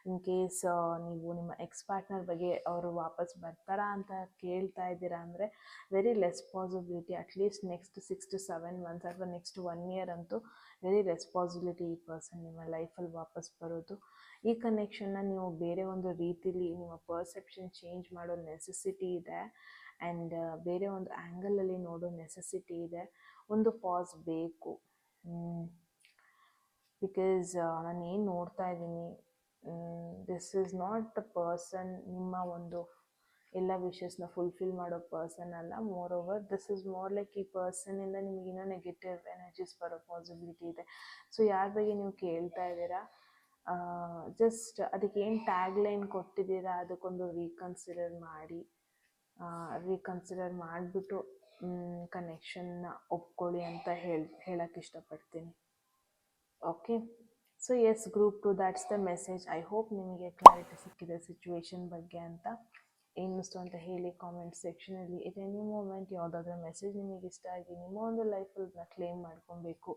ಇನ್ ಕೇಸ್ ನೀವು ನಿಮ್ಮ ಎಕ್ಸ್ ಪಾರ್ಟ್ನರ್ ಬಗ್ಗೆ ಅವರು ವಾಪಸ್ ಬರ್ತಾರಾ ಅಂತ ಕೇಳ್ತಾ ಇದ್ದೀರಾ ಅಂದರೆ very less possibility. At least next 6 to 7 months ಅಥವಾ ನೆಕ್ಸ್ಟ್ 1 year ಅಂತೂ ವೆರಿ ಲೆಸ್ ಪಾಸಿಬಿಲಿಟಿ ಈ ಪರ್ಸನ್ ನಿಮ್ಮ ಲೈಫಲ್ಲಿ ವಾಪಸ್ ಬರೋದು. ಈ ಕನೆಕ್ಷನ್ನ ನೀವು ಬೇರೆ ಒಂದು ರೀತಿಲಿ ನಿಮ್ಮ ಪರ್ಸೆಪ್ಷನ್ ಚೇಂಜ್ ಮಾಡೋ ನೆಸೆಸಿಟಿ ಇದೆ. ಆ್ಯಂಡ್ ಬೇರೆ ಒಂದು ಆ್ಯಂಗಲಲ್ಲಿ ನೋಡೋ ನೆಸೆಸಿಟಿ ಇದೆ. ಒಂದು ಪಾಸ್ ಬೇಕು. ಬಿಕಾಸ್ ನಾನು ಏನು ನೋಡ್ತಾ ಇದ್ದೀನಿ, this is not the person ನಿಮ್ಮ ಒಂದು ಎಲ್ಲ ವಿಷಸ್ನ ಫುಲ್ಫಿಲ್ ಮಾಡೋ ಪರ್ಸನ್ ಅಲ್ಲ. More over this is more like ಈ ಪರ್ಸನ್ನಿಂದ ನಿಮಗಿನ್ನೂ ನೆಗೆಟಿವ್ ಎನರ್ಜೀಸ್ ಬರೋ ಪಾಸಿಬಿಲಿಟಿ ಇದೆ. ಸೊ ಯಾರ ಬಗ್ಗೆ ನೀವು ಕೇಳ್ತಾ ಇದ್ದೀರಾ, ಜಸ್ಟ್ ಅದಕ್ಕೆ ಏನು ಟ್ಯಾಗ್ ಲೈನ್ ಕೊಟ್ಟಿದ್ದೀರಾ ಅದಕ್ಕೊಂದು ರೀಕನ್ಸಿಡರ್ ಮಾಡಿಬಿಟ್ಟು ಕನೆಕ್ಷನ್ನ ಒಪ್ಕೊಳ್ಳಿ ಅಂತ ಹೇಳಕ್ಕೆ ಇಷ್ಟಪಡ್ತೀನಿ. Okay, so yes group 2, that's the message. I hope ನಿಮಗೆ ಕ್ಲಾರಿಟಿ ಸಿಕ್ಕಿದೆ ಸಿಚುವೇಶನ್ ಬಗ್ಗೆ ಅಂತ. ಏನಿಸ್ತು ಅಂತ ಹೇಳಿ ಕಾಮೆಂಟ್ ಸೆಕ್ಷನಲ್ಲಿ. ಎಟ್ ಎನಿ ಮೂಮೆಂಟ್ ಯಾವುದಾದ್ರೂ ಮೆಸೇಜ್ ನಿಮಗೆ ಇಷ್ಟ ಆಗಿ ನಿಮ್ಮ ಒಂದು ಲೈಫಲ್ಲಿ ಕ್ಲೇಮ್ ಮಾಡ್ಕೊಬೇಕು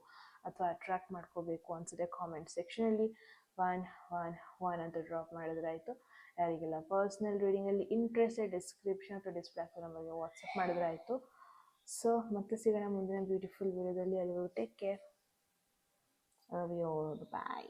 ಅಥವಾ ಅಟ್ರ್ಯಾಕ್ಟ್ ಮಾಡ್ಕೋಬೇಕು ಅನಿಸಿದೆ, ಕಾಮೆಂಟ್ ಸೆಕ್ಷನಲ್ಲಿ 1 ಅಂತ ಡ್ರಾಪ್ ಮಾಡಿದ್ರೆ ಆಯಿತು. ಯಾರಿಗೆಲ್ಲ ಪರ್ಸ್ನಲ್ ರೀಡಿಂಗಲ್ಲಿ ಇಂಟ್ರೆಸ್ಟೆಡ್, ಡಿಸ್ಕ್ರಿಪ್ಷನ್ ಅಥವಾ ಡಿಸ್ಪ್ಲೇ ಆಗ್ತದೆ ನಮಗೆ ವಾಟ್ಸಪ್ ಮಾಡಿದ್ರೆ ಆಯಿತು. ಸೊ ಮತ್ತೆ ಸಿಗೋಣ ಮುಂದಿನ ಬ್ಯೂಟಿಫುಲ್ ವಿಡಿಯೋದಲ್ಲಿ. ಅಲ್ಲಿವರೆಗೂ take care. Love you all. Bye.